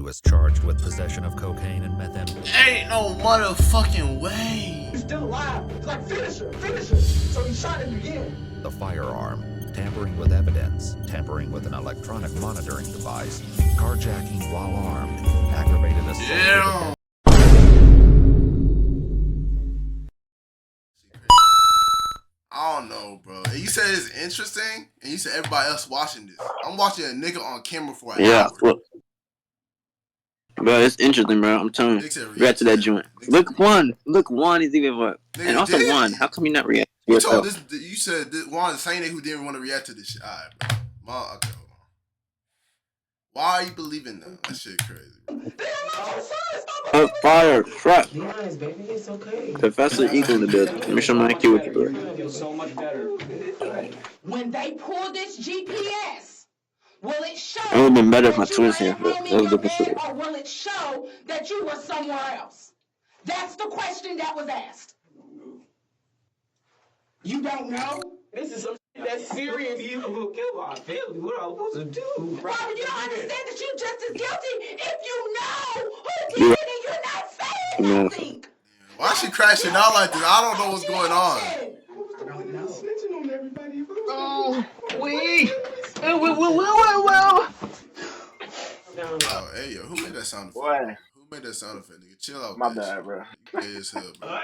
was charged with possession of cocaine and methamphetamine. Ain't no motherfucking way. He's still alive. It's like, finish him, finish him. So he shot him again. The firearm, tampering with evidence, tampering with an electronic monitoring device, carjacking while armed, aggravated assault. Yeah. I don't know, bro. And you said it's interesting, and you said everybody else watching this. I'm watching a nigga on camera for an hour. Well, bro, it's interesting, bro. I'm telling you. React to that joint. Look one is even what. And also did? one. How come you not react? You told this. You said this, one the same nigga who didn't want to react to this shit. All right, bro. Okay. Why are you believing that? That shit crazy. Fire, trap. Nice, baby. It's okay. Professor Eagle in the building. Let me show my IQ with you, bro. Feel so much better. When they pull this GPS, will it show It would have been better if my that you twins were here, at but home that in was a your different story. bed, or will it show that you were somewhere else? That's the question that was asked. You don't know? This is some shit that's serious. You will kill my family. What am I supposed to do? Robert, you don't understand that you're just as guilty if you know who did it and you're not saying nothing. Why is she crashing out like this? I don't know what's going on. Snitching on everybody. Oh, Oh, hey, yo, who made that sound effect? What? Who made that sound effect, nigga? Chill out, My bitch. bad, bro. You gay as hell, bro.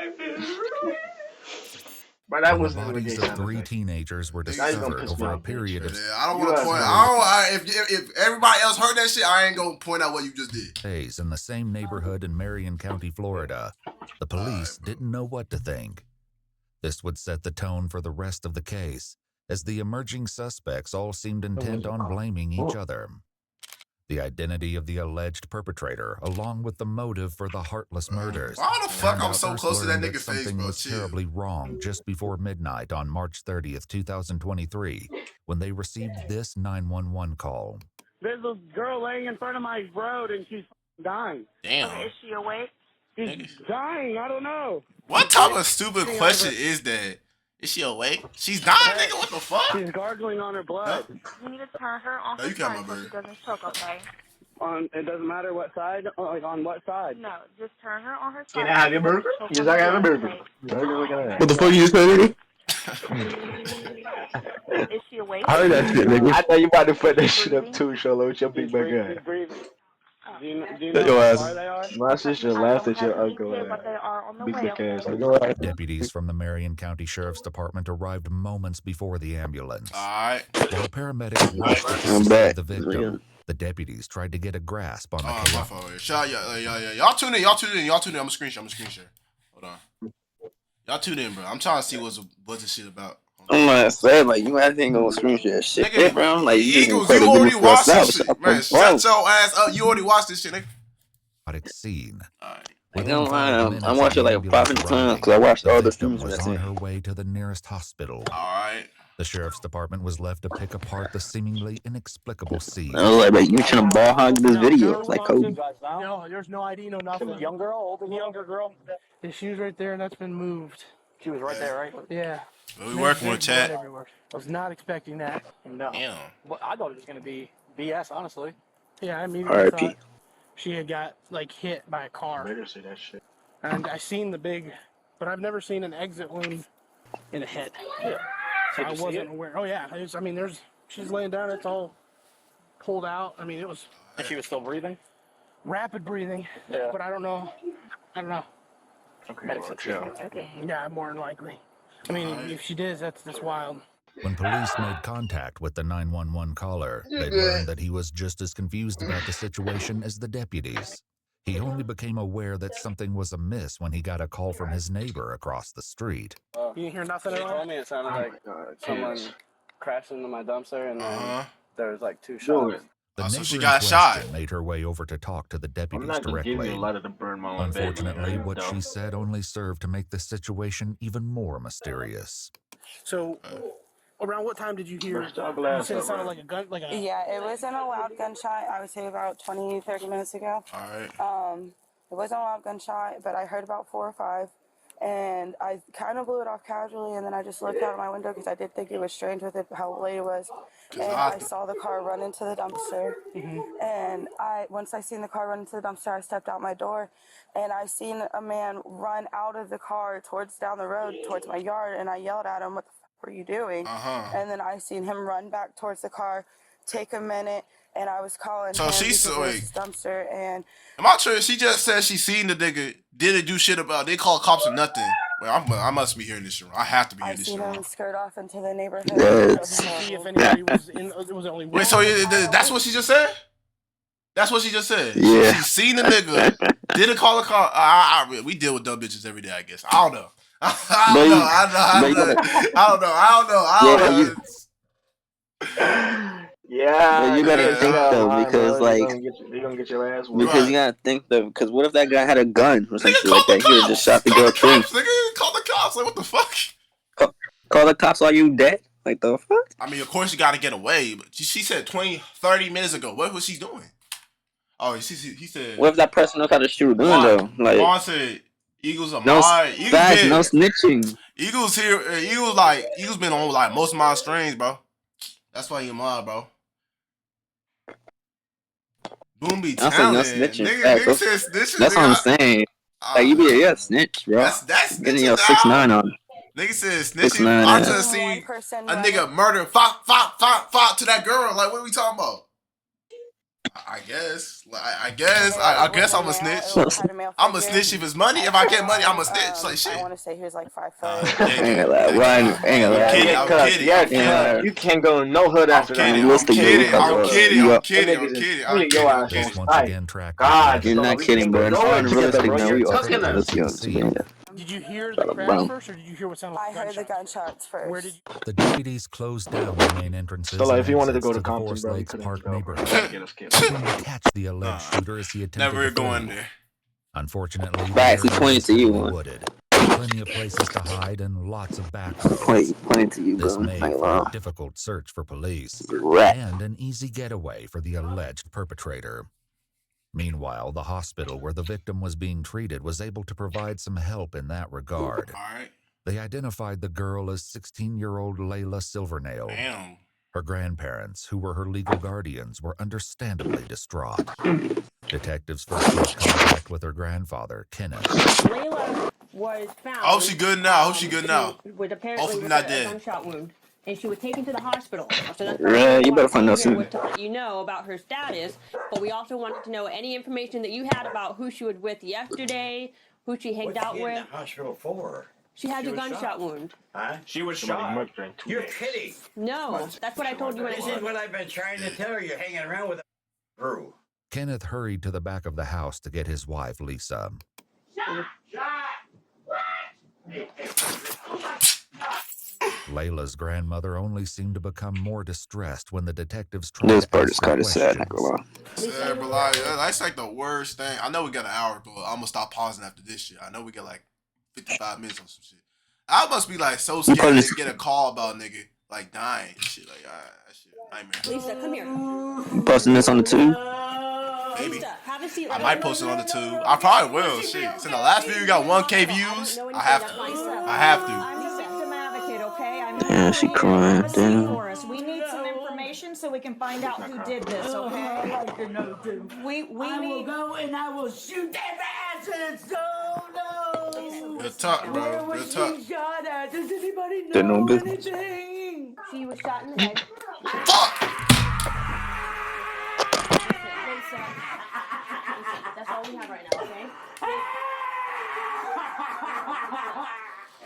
But that The wasn't the bodies gay of 3 teenagers were Now you discovered gonna piss over me a off, period of Yeah, I don't want to point. I don't. If everybody else heard that shit, I ain't gonna point out what you just did. days in the same neighborhood in Marion County, Florida. The police didn't know what to think. This would set the tone for the rest of the case, as the emerging suspects all seemed intent on blaming each other. The identity of the alleged perpetrator, along with the motive for the heartless murders. Why the fuck turned I'm out so first close to that learned nigga face, something bro? was Chill. terribly wrong just before midnight on March 30th, 2023, when they received this 911 call. There's a girl laying in front of my road and she's dying. Damn. Okay, is she awake? She's dying. I don't know. What type of stupid question is that? Is she awake? She's dying, nigga. What the fuck? She's gargling on her blood. You need to turn her on No, her you can't, side my so she bird. doesn't choke, okay? It doesn't matter what side. Like on what side? No, just turn her on her side. Can I have your burger? Yes, I can have a burger. What the fuck you just said, Is she awake? I heard that shit, nigga. I know you about to put that shit up too, Shola, with your big back She's gun. breathing. Do you Your know ass. how far they are? My sister laughed at your uncle But they and are on the big way, dick ass. okay? Go ahead. Deputies from the Marion County Sheriff's Department arrived moments before the ambulance. Alright. While paramedics rushed to I'm save back. the victim, the deputies tried to get a grasp on the Oh, my chaos. fault. Shout out, y'all tune in. I'm a screen share. Hold on. Y'all tune in, bro. I'm trying to see what's this shit about. I'm like, say, like, you might think gonna screen share shit, Nigga, bro. Like, you Eagles, just you already watched this shit. shit. Man, shut your ass up. You already watched this shit, nigga. Scene. Alright. I Within don't 5 lie, minutes I watched of it the like 500 ambulance times arriving, because I watched all the victim streams was when I on seen. her way to the nearest hospital. Alright. The sheriff's department was left to pick apart the seemingly inexplicable scene. I was like, bro, you trying to ball hog this video like Kobe? No, there's no ID, no nothing. Young girl, older younger girl. Yeah, she was right there, and that's been moved. She was right there, right? Yeah. We working with Blood chat. everywhere. I was not expecting that. No. Damn. Well, I thought it was gonna be BS, honestly. Yeah, I immediately R.I.P. thought she had got, like, hit by a car. Better say that shit. And I seen the big, but I've never seen an exit wound in a head. Yeah. So I wasn't aware. Oh, yeah. She's laying down. It's all pulled out. I mean, it was And she was still breathing? rapid breathing. Yeah. But I don't know. Okay, well, chill. Yeah, more than likely. I mean, if she did, that's wild. When police made contact with the 911 caller, they learned that he was just as confused about the situation as the deputies. He only became aware that something was amiss when he got a call from his neighbor across the street. You didn't hear nothing at They all? told me it sounded like someone crashed into my dumpster and then there was like 2 shots. Dude, The so neighbor she in got question shot. made her way over to talk to the I'm deputies not just giving you a directly. lot of the burn my own bed. Unfortunately, what she said only served to make the situation even more mysterious. So, around what time did you hear? Brush your You glass said it up, sounded bro. like a gun, like a. Yeah, it wasn't a loud gunshot. I would say about 20-30 minutes ago. Alright. It wasn't a loud gunshot, but I heard about 4 or 5. And I kind of blew it off casually, and then I just looked out of my window because I did think it was strange with it, how late it was. And I saw the car run into the dumpster. And once I seen the car run into the dumpster, I stepped out my door, and I seen a man run out of the car down the road towards my yard, and I yelled at him, "What the fuck were you doing?" And then I seen him run back towards the car, take a minute, and I was calling him because it was his dumpster. And am I sure she just said she seen the nigga, didn't do shit about it. They call cops or nothing. Well, I must be hearing this shit wrong. I have to be hearing this shit wrong. I seen him skirt off into the neighborhood. See if anybody was in. It was only one. Wait, so that's what she just said? That's what she just said. Yeah. She seen the nigga, didn't call the car. We deal with dumb bitches every day, I guess. I don't know. I don't know. Yeah, you gotta think though, because like you're gonna get your ass whooped. because you gotta think though, because what if that guy had a gun or something like that? He would just shot the girl too. Nigga, call the cops. Like, what the fuck? Call the cops. Are you dead? Like the fuck? I mean, of course you gotta get away, but she said 30 minutes ago. What was she doing? Oh, he said. What if that person knows how to shoot a gun though? Like Vaughn said, Eagles are no mine. facts, no snitching. Eagles been on like most of my strings, bro. That's why he mine, bro. Boom be talented. No snitching. Nigga said snitching. That's what I'm saying. Like you be a snitch, bro. That's getting your 6'9" on. Nigga said snitching. I just seen a nigga murder fought to that girl. Like, what are we talking about? I guess I'm a snitch. I'm a snitch if it's money. If I get money, I'm a snitch. Like shit. I want to say he was like 5'5". I'm kidding. You can't go no hood after that. I'm kidding. This once again tracked. God, you're not kidding, bro. It's unrealistic, man. We are. Did you hear the crash first, or did you hear what sounded like I heard the gunshots first. Where did you... The deputies closed down the main entrances. So, like, if you wanted to and go to exits Compton, Forest bro, you Lakes couldn't Park go. neighborhood, Get us killed. hoping to catch the alleged shooter as he attempted Never to going flee. there. Unfortunately, Facts, he pointed to you, man. wooded. Plenty of places to hide and lots of back roads. Pointing to you, This bro. made Like, for wow. a difficult search for police Right. and an easy getaway for the alleged perpetrator. Meanwhile, the hospital where the victim was being treated was able to provide some help in that regard. All right. They identified the girl as 16-year-old Layla Silvernail. Damn. Her grandparents, who were her legal guardians, were understandably distraught. Detectives first made contact with her grandfather, Kenneth. Layla was found. I hope she good now. With apparently Hopefully with not a dead. gunshot wound, and she was taken to the hospital. So that's Right, you better find out soon. to let you know about her status. But we also wanted to know any information that you had about who she was with yesterday, who she hanged out with. What's she in the hospital for? She had a gunshot wound. Huh? She was shot. You're kidding. No, that's what I told you when I This is what I've been trying to tell her. You're hanging around with a crew. Kenneth hurried to the back of the house to get his wife, Lisa. Layla's grandmother only seemed to become more distressed when the detectives tried This to part ask is her kind of sad, questions. not gonna lie. Sad, but like, that's like the worst thing. I know we got an hour, but I'm gonna stop pausing after this shit. I know we got like 55 minutes on some shit. I must be like so scared to get a call about nigga like dying and shit. Like, that shit, nightmare. Lisa, come here. You posting this on the tube? Maybe. Lisa, have a seat. I might post it on the tube. I probably will. Shit. Since the last video got 1K views, I have to. I'm a victim advocate, okay? Yeah, she crying. Damn. We need some information so we can find out who did this, okay? I'd like to know too. We will go and I will shoot their asses. Oh no! Real talk, bro. Where Real was talk. she shot at? Does anybody Didn't know know business. anything? She was shot in the head. Fuck! Lisa, that's all we have right now, okay?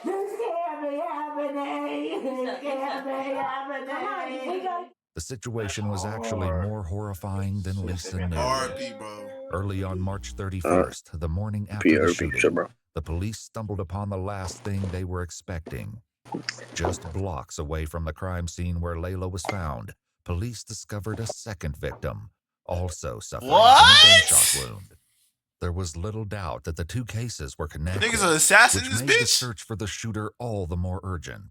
This can't be happening. This can't be happening. The situation was actually more horrifying than Lisa knew. RP, bro. Early on March 31st, the morning after the PRP, shooting, sure, bro. the police stumbled upon the last thing they were expecting. Just blocks away from the crime scene where Layla was found, police discovered a second victim, also suffering from a gunshot wound. There was little doubt that the two cases were connected, Niggas are assassins, which this made the bitch. search for the shooter all the more urgent.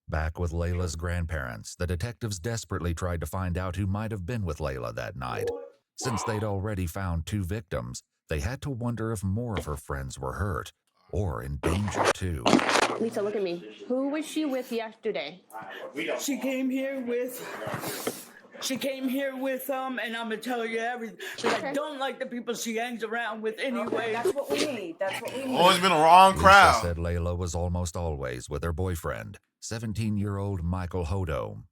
Back with Layla's grandparents, the detectives desperately tried to find out who might have been with Layla that night. Since they'd already found two victims, they had to wonder if more of her friends were hurt, or in danger too. Lisa, look at me. Who was she with yesterday? She came here with and I'm gonna tell you everything. But I don't like the people she hangs around with anyway. That's what we need. That's what we need. Always been a wrong crowd. Lisa said Layla was almost always with her boyfriend, 17-year-old Michael Hodo.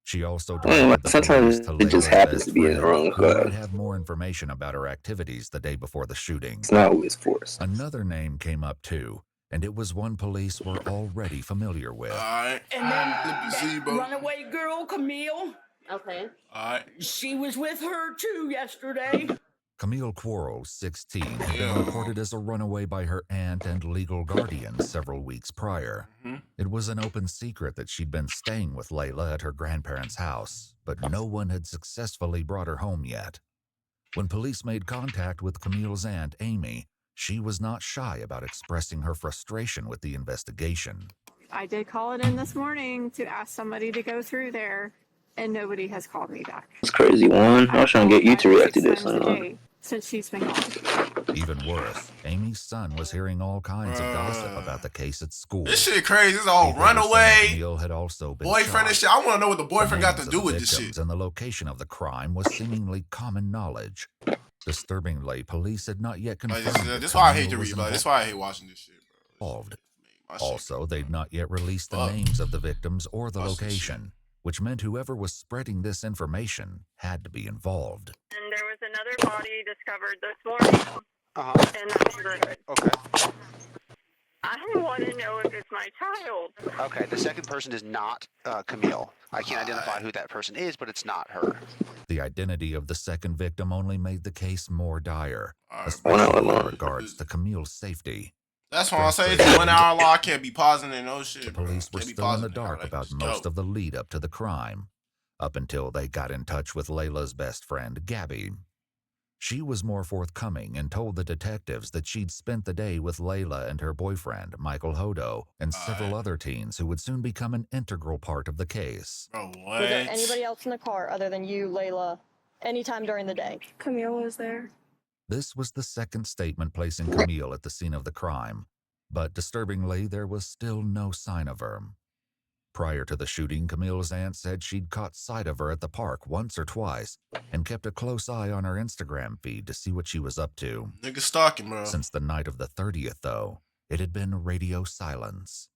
She also directed the police to it just Layla's happens best to be in the friend, wrong who crowd. might have more information about her activities the day before the shooting. It's not always forced. Another name came up too, and it was one police were already familiar with. Alright. And then that runaway girl, Camille. Okay. Alright. She was with her too yesterday. Camille Quarles, 16, had been reported as a runaway by her aunt and legal guardian several weeks prior. It was an open secret that she'd been staying with Layla at her grandparents' house, but no one had successfully brought her home yet. When police made contact with Camille's aunt, Amy, she was not shy about expressing her frustration with the investigation. I did call it in this morning to ask somebody to go through there, and nobody has called me back. It's crazy, Juan. I was trying to get you to react to this. Since she's been gone. Even worse, Amy's son was hearing all kinds of gossip about the case at school. This shit crazy. It's all runaway. Camille had also been boyfriend and shit. I want to know what the boyfriend got to do with this shit. And the location of the crime was seemingly common knowledge. Disturbingly, police had not yet confirmed. This is why I hate to read. This is why I hate watching this shit, bro. Also, they'd not yet released the names of the victims or the location, which meant whoever was spreading this information had to be involved. And there was another body discovered this morning in that neighborhood. Okay. I want to know if it's my child. Okay, the second person is not Camille. I can't identify who that person is, but it's not her. The identity of the second victim only made the case more dire, especially in regards to Camille's safety. That's why I say it's a 1 hour law. I can't be pausing and no shit. The police were still in the dark about most of the lead up to the crime, up until they got in touch with Layla's best friend, Gabby. She was more forthcoming and told the detectives that she'd spent the day with Layla and her boyfriend, Michael Hodo, and several other teens who would soon become an integral part of the case. Bro, what? Was there anybody else in the car other than you, Layla, anytime during the day? Camille was there. This was the second statement placing Camille at the scene of the crime, but disturbingly, there was still no sign of her. Prior to the shooting, Camille's aunt said she'd caught sight of her at the park once or twice and kept a close eye on her Instagram feed to see what she was up to. Nigga stalking, bro. Since the night of the 30th, though, it had been radio silence.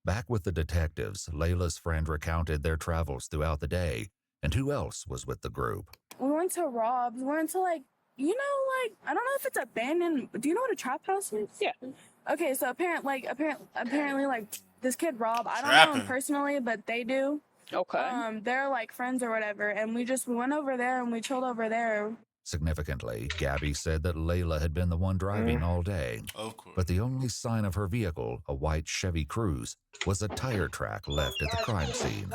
Back with the detectives, Layla's friend recounted their travels throughout the day and who else was with the group. We went to Rob's. We went to I don't know if it's abandoned. Do you know what a trap house is? Yeah. Okay, so apparently, this kid Rob, I don't know him personally, but they do. Okay. They're friends or whatever, and we went over there and we chilled over there. Significantly, Gabby said that Layla had been the one driving all day. Of course. But the only sign of her vehicle, a white Chevy Cruze, was a tire track left at the crime scene.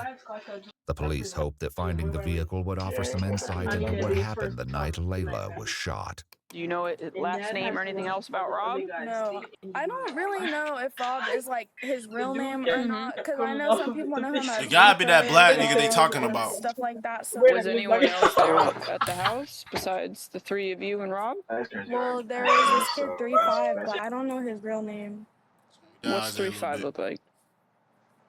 The police hoped that finding the vehicle would offer some insight into what happened the night Layla was shot. Do you know his last name or anything else about Rob? No, I don't really know if Rob is his real name or not, because I know some people know him as. It gotta be that black nigga they talking about. Stuff like that. So was anyone else there at the house besides the three of you and Rob? Well, there is this kid 3-5, but I don't know his real name. What's 3-5 look like?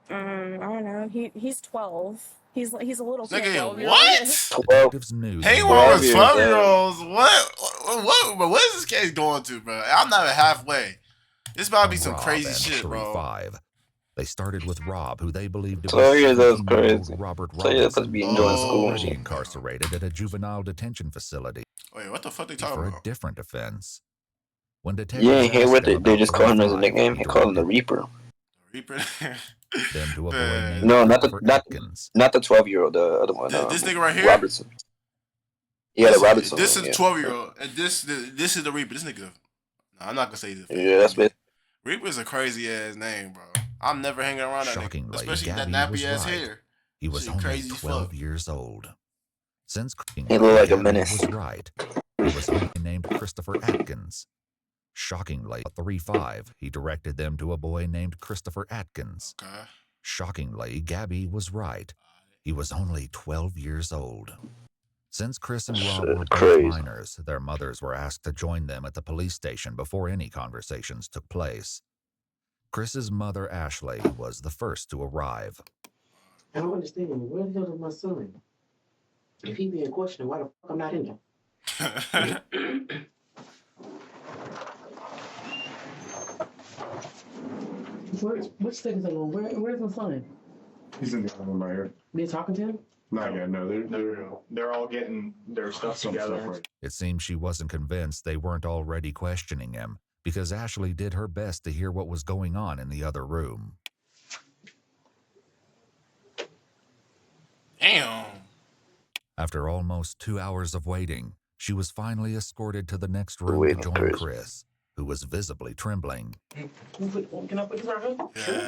I don't know. He's 12. He's a little kid. Nigga, what? News. Hey, wrong with 12-year-olds. What is this case going to, bro? I'm not even halfway. This about to be some crazy shit, bro. 5. They started with Rob, who they believed to be crazy. Robert Robinson, be enjoying school. already incarcerated at a juvenile detention facility. Wait, what the fuck they talking for about? a different offense. When detectives Yeah, here with asked it. him They about just the call him as a crime, nickname. He called him the Reaper. Reaper? Them to a boy named No, not Christopher the Atkins. 12-year-old. The other one. This nigga right here? Robertson. Yeah, the Robertson. This one, is 12-year-old, and this is the Reaper. This nigga. No, I'm not gonna say this. Yeah, that's it. Reaper's a crazy ass name, bro. I'm never hanging around that nigga, especially that Gabby nappy ass right. hair. He was Shit only crazy as 12 fuck. years old. Since He looked like a menace. was right. He was only named Christopher Atkins. Shockingly, at 3-5, he directed them to a boy named Christopher Atkins. Okay. Shockingly, Gabby was right. He was only 12 years old. Since Chris and Rob were both minors, their mothers were asked to join them at the police station before any conversations took place. Chris's mother, Ashley, was the first to arrive. I don't understand. Where the hell is my son? If he being questioned, why the fuck I'm not in there? What state is that on? Where's my son? He's in the other room right here. They talking to him? Not yet. No, they're all getting their stuff together. It seems she wasn't convinced they weren't already questioning him, because Ashley did her best to hear what was going on in the other room. Damn. After almost 2 hours of waiting, she was finally escorted to the next room to join Chris, who was visibly trembling. Can I put this right here?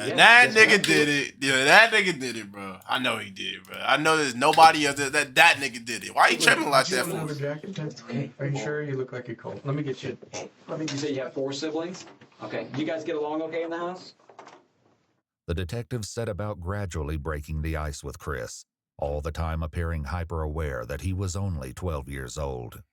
Yeah, that nigga did it. Yeah, that nigga did it, bro. I know he did, bro. I know there's nobody else that nigga did it. Why you trembling like that for? Jacket? That's okay. Are you sure? You look like you're cold. Let me get you. You say you have 4 siblings? Okay. You guys get along okay in the house? The detectives set about gradually breaking the ice with Chris, all the time appearing hyper-aware that he was only 12 years old.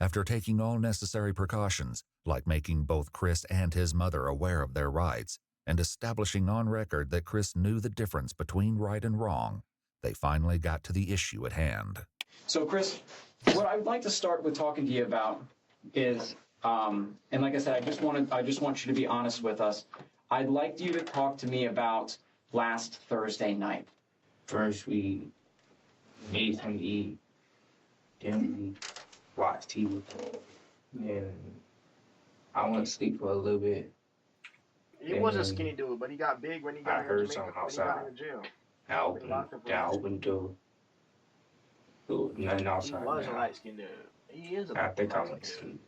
After taking all necessary precautions, like making both Chris and his mother aware of their rights, and establishing on record that Chris knew the difference between right and wrong, they finally got to the issue at hand. So, Chris, what I'd like to start with talking to you about is, and like I said, I just want you to be honest with us. I'd like you to talk to me about last Thursday night. First, we made something to eat. Then we watched TV. And I went to sleep for a little bit. He was a skinny dude, but he got big when he got in the jail. I opened the door. There was nothing outside. He was a light skinned dude. He is a I think I went to sleep.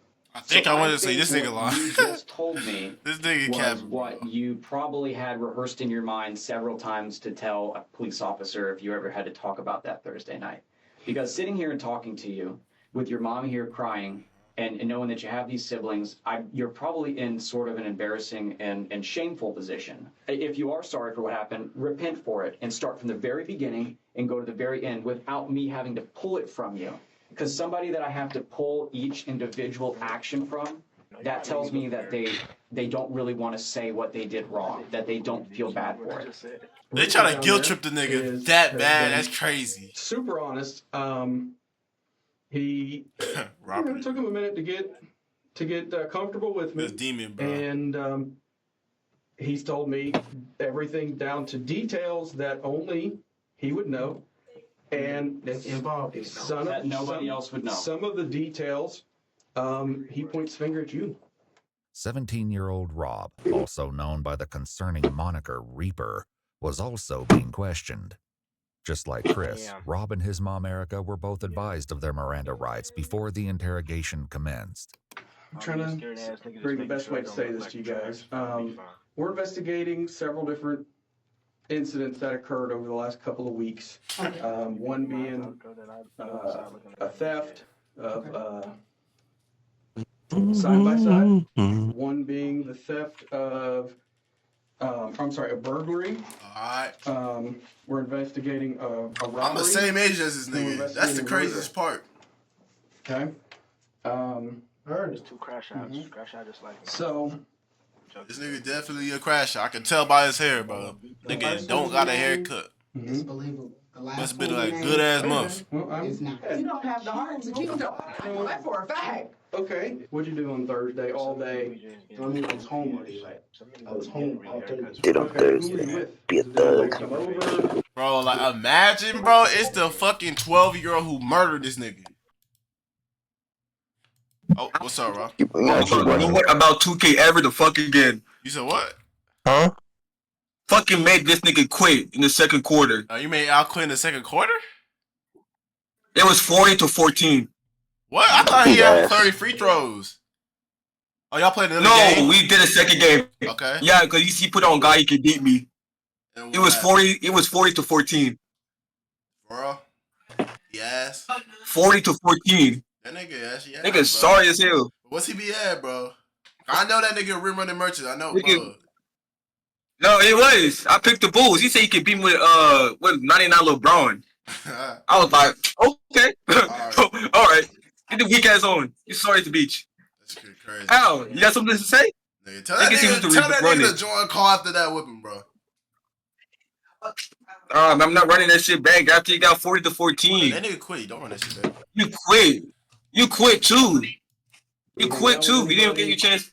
I wanted to say this nigga What you lying. just told me This nigga was capping. what you probably had rehearsed in your mind several times to tell a police officer if you ever had to talk about that Thursday night. Because sitting here and talking to you with your mom here crying and knowing that you have these siblings, you're probably in sort of an embarrassing and shameful position. If you are sorry for what happened, repent for it and start from the very beginning and go to the very end without me having to pull it from you. Because somebody that I have to pull each individual action from, that tells me that they don't really want to say what they did wrong, that they don't feel bad for it. They try to guilt trip the nigga that bad. That's crazy. Super honest. He it took him a minute to get comfortable with me. This demon, bro. And he's told me everything down to details that only he would know. And that's involved. That nobody else would know. Some of the details, he points finger at you. 17-year-old Rob, also known by the concerning moniker Reaper, was also being questioned. Just like Chris, Rob and his mom Erica were both advised of their Miranda rights before the interrogation commenced. I'm trying to bring the best way to say this to you guys. We're investigating several different incidents that occurred over the last couple of weeks. One being a theft of side-by-side. One being the theft of, a burglary. Alright. We're investigating a robbery. I'm the same age as this nigga. That's the craziest part. Okay. There's 2 crash outs. Crash out just like him. So, this nigga definitely a crasher. I can tell by his hair, bro. Nigga don't got a haircut. It's believable. Must have been like good ass month. It's not. You don't have the heart to keep going. I know that for a fact. Okay. What'd you do on Thursday all day? I mean, I was home all day. I was home all day. Did on Thursday. Be a thug. Bro, like imagine, bro, it's the fucking 12-year-old who murdered this nigga. Oh, what's up, bro? What about 2K ever the fuck again? You said what? Huh? Fucking made this nigga quit in the second quarter. You made Al quit in the second quarter? It was 40-14. What? I thought he had 30 free throws. Oh, y'all played another game? No, we did a second game. Okay. Yeah, because he put on guy he could beat me. It was 40-14. Bro. Yes. 40-14. That nigga actually had, nigga sorry as hell. What's he be at, bro? I know that nigga rim running merchants. I know, nigga, bro. No, it was. I picked the Bulls. He said he could beat me with 99 LeBron. I was like, okay. All right. Get the weak ass on. You sorry at the beach. That's crazy. Al, you got something to say? Nigga, tell that nigga to join call after that whipping, bro. I'm not running that shit back after you got 40 to 14. That nigga quit. Don't run that shit back. You quit. You quit too. You quit too. You didn't get your chance.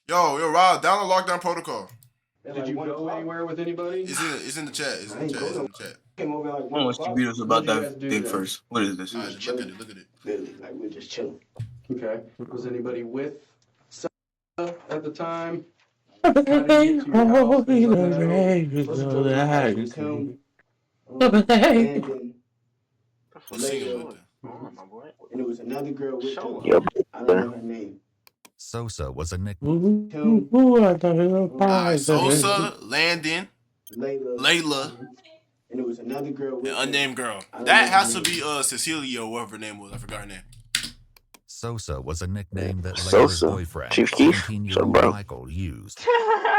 Yo, Rob, down the lockdown protocol. Did you go anywhere with anybody? It's in the chat. It's in the chat. I want you to beat us about that thing first. What is this? Look at it. Literally, like we're just chilling. Okay. Was anybody with Stola at the time? How did you get to your house? And it was another girl with her. I don't know her name. Sosa was a nickname. Sosa, Landon, Layla, and it was another girl with an unnamed girl. That has to be Cecilia or whatever her name was. I forgot her name. Sosa was a nickname that Layla's boyfriend, 17-year-old Michael, used.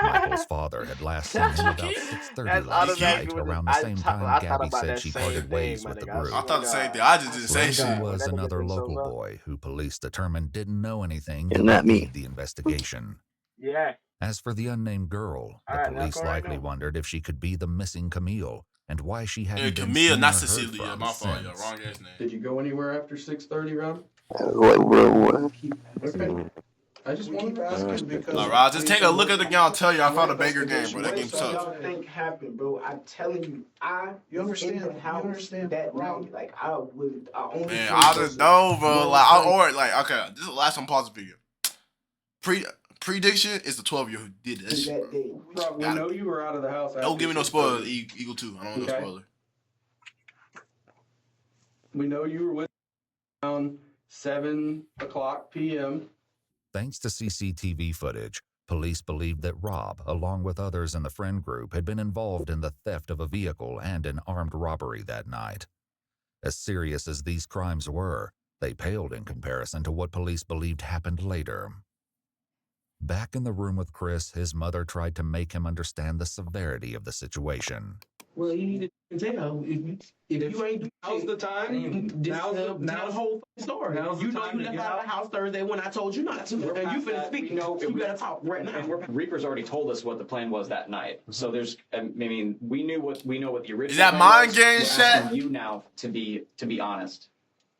Michael's father had last seen him about 6:30 last night, around the same time Gabby said she parted ways with the group. I thought the same thing. I just didn't say shit. Was another local boy who police determined didn't know anything to lead the investigation. Yeah. As for the unnamed girl, the police likely wondered if she could be the missing Camille and why she hadn't been Camille, seen not or heard Cecilia. from My fault, since. yo. Wrong ass name. Did you go anywhere after 6:30, Rob? Okay. I just wanted to ask you because. Rob, just take a look at the game. I'll tell you, I found a banger game, bro. That game's tough. What think happened, bro? I'm telling you, you understand that night. Like I only. Man, I just know, bro. Okay, this is the last one. Pause the video. Prediction is the 12-year-old who did that shit, bro. We know you were out of the house. Don't give me no spoiler. Eagle 2. I don't want no spoiler. We know you were with around 7:00 p.m. Thanks to CCTV footage, police believed that Rob, along with others in the friend group, had been involved in the theft of a vehicle and an armed robbery that night. As serious as these crimes were, they paled in comparison to what police believed happened later. Back in the room with Chris, his mother tried to make him understand the severity of the situation. Well, you need to tell. If you ain't, now's the time. Now's the whole story. You know you left out of the house Thursday when I told you not to. And you finna speak. You gotta talk right now. Reaper's already told us what the plan was that night. So there's, I mean, we know what the original. Is that mind game shit? We're asking you now to be honest,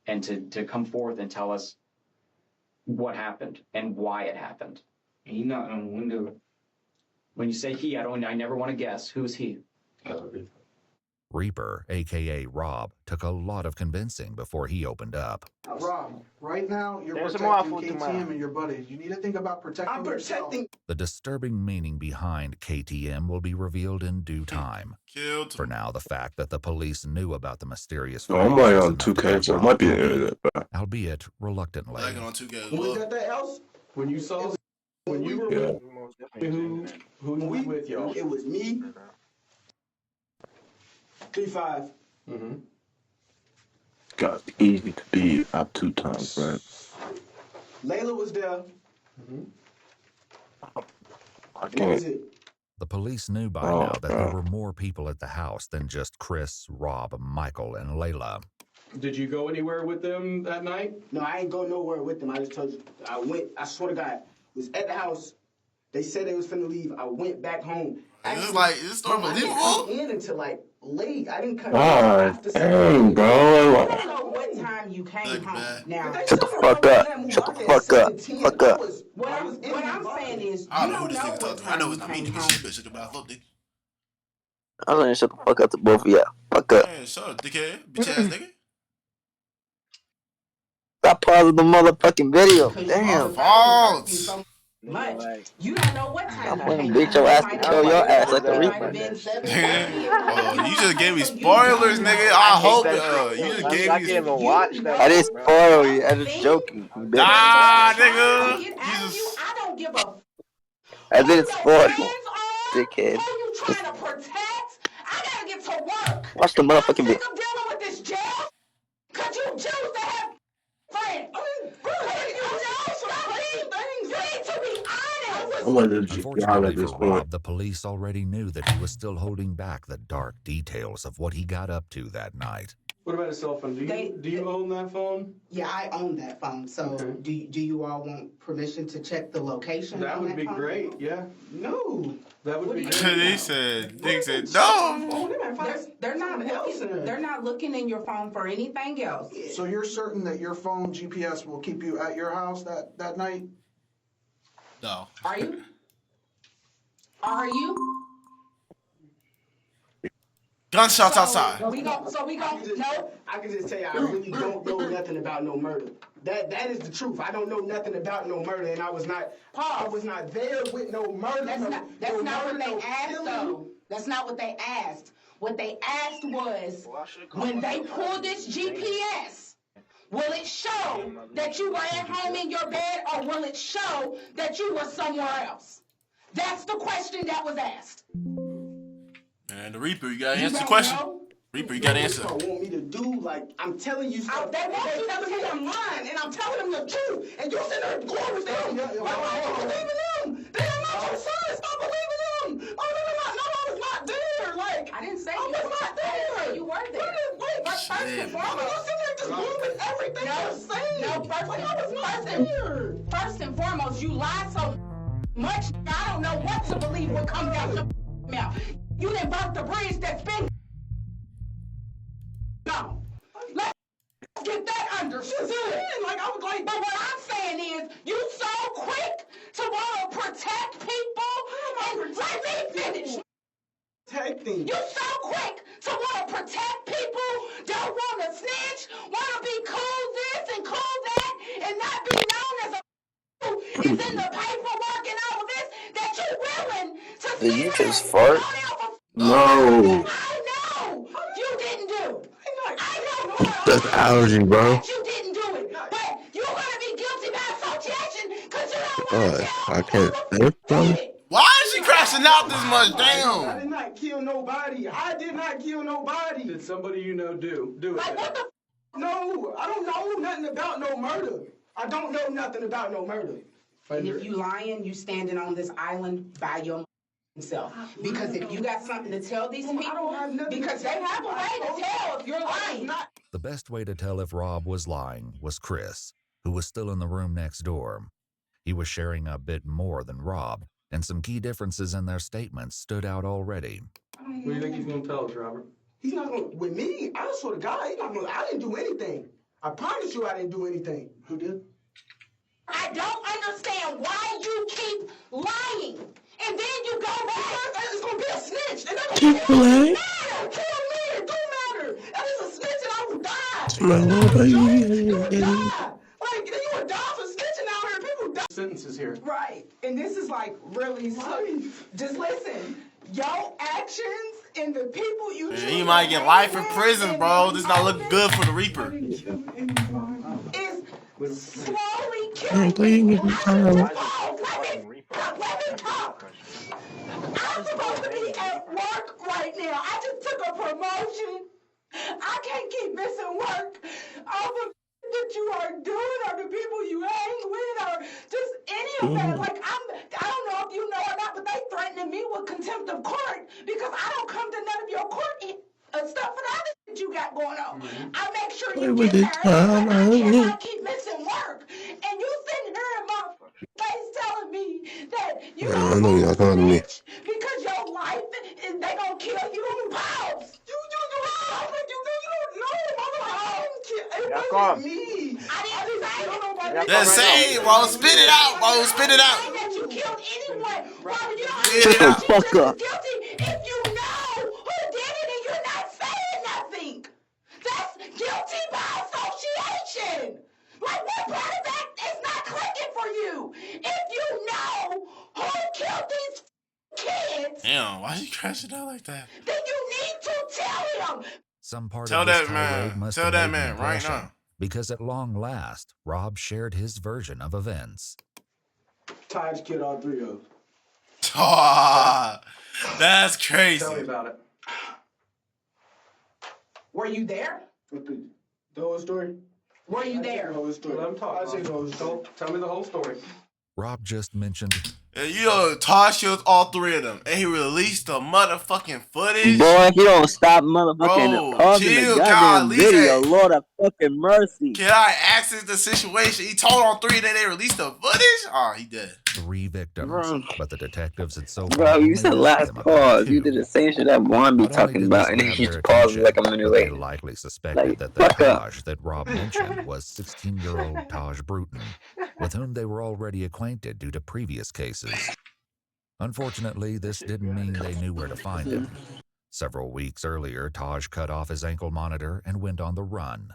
and to come forth and tell us what happened and why it happened. He knocked on the window. When you say he, I never want to guess. Who's he? Reaper, a.k.a. Rob, took a lot of convincing before he opened up. Rob, right now you're protecting KTM and your buddies. You need to think about protecting yourself. The disturbing meaning behind KTM will be revealed in due time. For now, the fact that the police knew about the mysterious... I'm like on 2K, so it might be the internet, but... Albeit reluctantly. Like on 2K. Was that the else? When you saw... When you were who was with y'all? It was me. 3-5. Mm-hmm. Got easy to beat up 2 times, right? Layla was there. I can't. The police knew by now that there were more people at the house than just Chris, Rob, Michael, and Layla. Did you go anywhere with them that night? No, I ain't go nowhere with them. I just told you. I went. I swear to God, was at the house. They said they was finna leave. I went back home. Is this story believable? I didn't come in until like late. I didn't come in after dang, bro. I don't know what time you came home. Now, Shut the fuck up. Shut the fuck up. Fuck up. What I'm saying is, I don't know who this nigga talking to. I know it's not me, nigga. Shit, bitch. Shut your mouth up, nigga. I'm gonna shut the fuck up to both of y'all. Fuck up. Man, shut up, dickhead. Bitch ass nigga. Stop pausing the motherfucking video. Damn. False. Much. You don't know what time. I'm gonna beat your ass and kill your ass like a Reaper. Oh, you just gave me spoilers, nigga. I hope you just gave me. I didn't spoil you. I was joking. Nah, nigga. I don't give a. I didn't spoil you, dickhead. Who you trying to protect? I gotta get to work. Watch the motherfucking video. I'm dealing with this jail. Could you choose to have friends? Unfortunately for Rob, the police already knew that he was still holding back the dark details of what he got up to that night. What about a cell phone? Do you own that phone? Yeah, I own that phone. So Okay. do you all want permission to check the location? That on would that be phone? great. Yeah. No. That would be great. They said no. They're not looking in your phone for anything else. So you're certain that your phone GPS will keep you at your house that night? No. Are you? Are you? Gunshots outside. No. I can just tell you, I really don't know nothing about no murder. That is the truth. I don't know nothing about no murder, and I was not there with no murder. That's not what they asked, though. That's not what they asked. What they asked was, when they pull this GPS, will it show that you were at home in your bed, or will it show that you were somewhere else? That's the question that was asked. And the Reaper, you gotta answer the question. Reaper, you gotta answer. What you want me to do? Like, I'm telling you stuff. They want you to telling me I'm lying, and I'm telling them the truth. And you sitting there going with them. Like, I don't believe in them. They are not your sons. Stop believing them. Oh, no, I was not there. Like, I didn't say I you was not there. You were there. Wait, first and foremost, you sitting there just going with everything you're saying. No, first and foremost, you lied so much, I don't know what to believe what comes out your mouth. You didn't burn the bridge that's been gone. Let's get that understood. Like, I was like, but what I'm saying is, you so quick to want to protect people, and let me finish. Protecting. You so quick to want to protect people, don't want to snitch, want to be cool this and cool that, and not be known as a is in the paperwork and all of this, that you're willing to Did you just fart? No. I know you didn't do. I know That's allergy, bro. that you didn't do it, but you're gonna be guilty by association because you don't want to tell. I can't think from it. Why is she crashing out this much? Damn. I did not kill nobody. I did not kill nobody. Did somebody you know do it? Like, what the No, I don't know nothing about no murder. I don't know nothing about no murder. And if you lying, you standing on this island by yourself. Because if you got something to tell these people, because they have a way to tell if you're lying. The best way to tell if Rob was lying was Chris, who was still in the room next door. He was sharing a bit more than Rob, and some key differences in their statements stood out already. What do you think he's going to tell us, Robert? He's not going to, with me, I swear to God, he's not going to, I didn't do anything. I promise you I didn't do anything. Who did? I don't understand why you keep lying. And then you go back. It's going to be a snitch. And that's Chick-fil-A. Kill me. It don't matter. That is a snitch and I will die. It's my little baby. Like, you would die for snitching out here. People die. Sentences here. Right. And this is like really Life. just listen. Your actions and the people you choose. You might get life in prison, bro. This not looking good for the Reaper. Is slowly I'm killing playing people. with the Let me talk. I'm supposed to be at work right now. I just took a promotion. I can't keep missing work. All the that you are doing, or the people you hang with, or just any of that. Like, I don't know if you know or not, but they threatening me with contempt of court because I don't come to none of your court stuff for the other that you got going on. I make sure you get there, but I cannot keep missing work. And you sitting here in my face telling me that you I know you're not talking to me. because your life is they gonna kill you. Pause. You don't know. It wasn't me. I didn't say it. Just say it, bro. Spit it out, bro. Spit it out. That you killed anyone. Robert, you don't Spit it out. Fuck up. Guilty if you know who did it and you're not saying nothing. That's guilty by association. Like, what part of that is not clicking for you? If you know who killed these kids, Damn, why you crashing out like that? then you need to tell him. Some part Tell of this that man. tirade must Tell have that made an man right impression, now. because at long last, Rob shared his version of events. Taj killed all three of them. Oh, that's crazy. Tell me about it. Were you there? The whole story? Were you there? The whole story. Let him talk. I say the whole story. Tell me the whole story. Rob just mentioned And you know, Todd shields all three of them, and he released the motherfucking footage. Boy, he don't stop motherfucking Bro, pausing the chill, goddamn God, video. Lord of fucking mercy. Can I access the situation? He told on three that they released the footage? Oh, he did. 3 victims, Bro. but the detectives had so Bro, far you only said asked last them about pause. 2. You did the same shit that Juan be Not only talking did about, this and then grab you their just pauses attention, like a minute but they later. likely suspected Like, that the fuck up. Taj that Rob mentioned was 16-year-old Taj Bruton, with whom they were already acquainted due to previous cases. Unfortunately, this didn't mean they knew where to find him. Several weeks earlier, Taj cut off his ankle monitor and went on the run.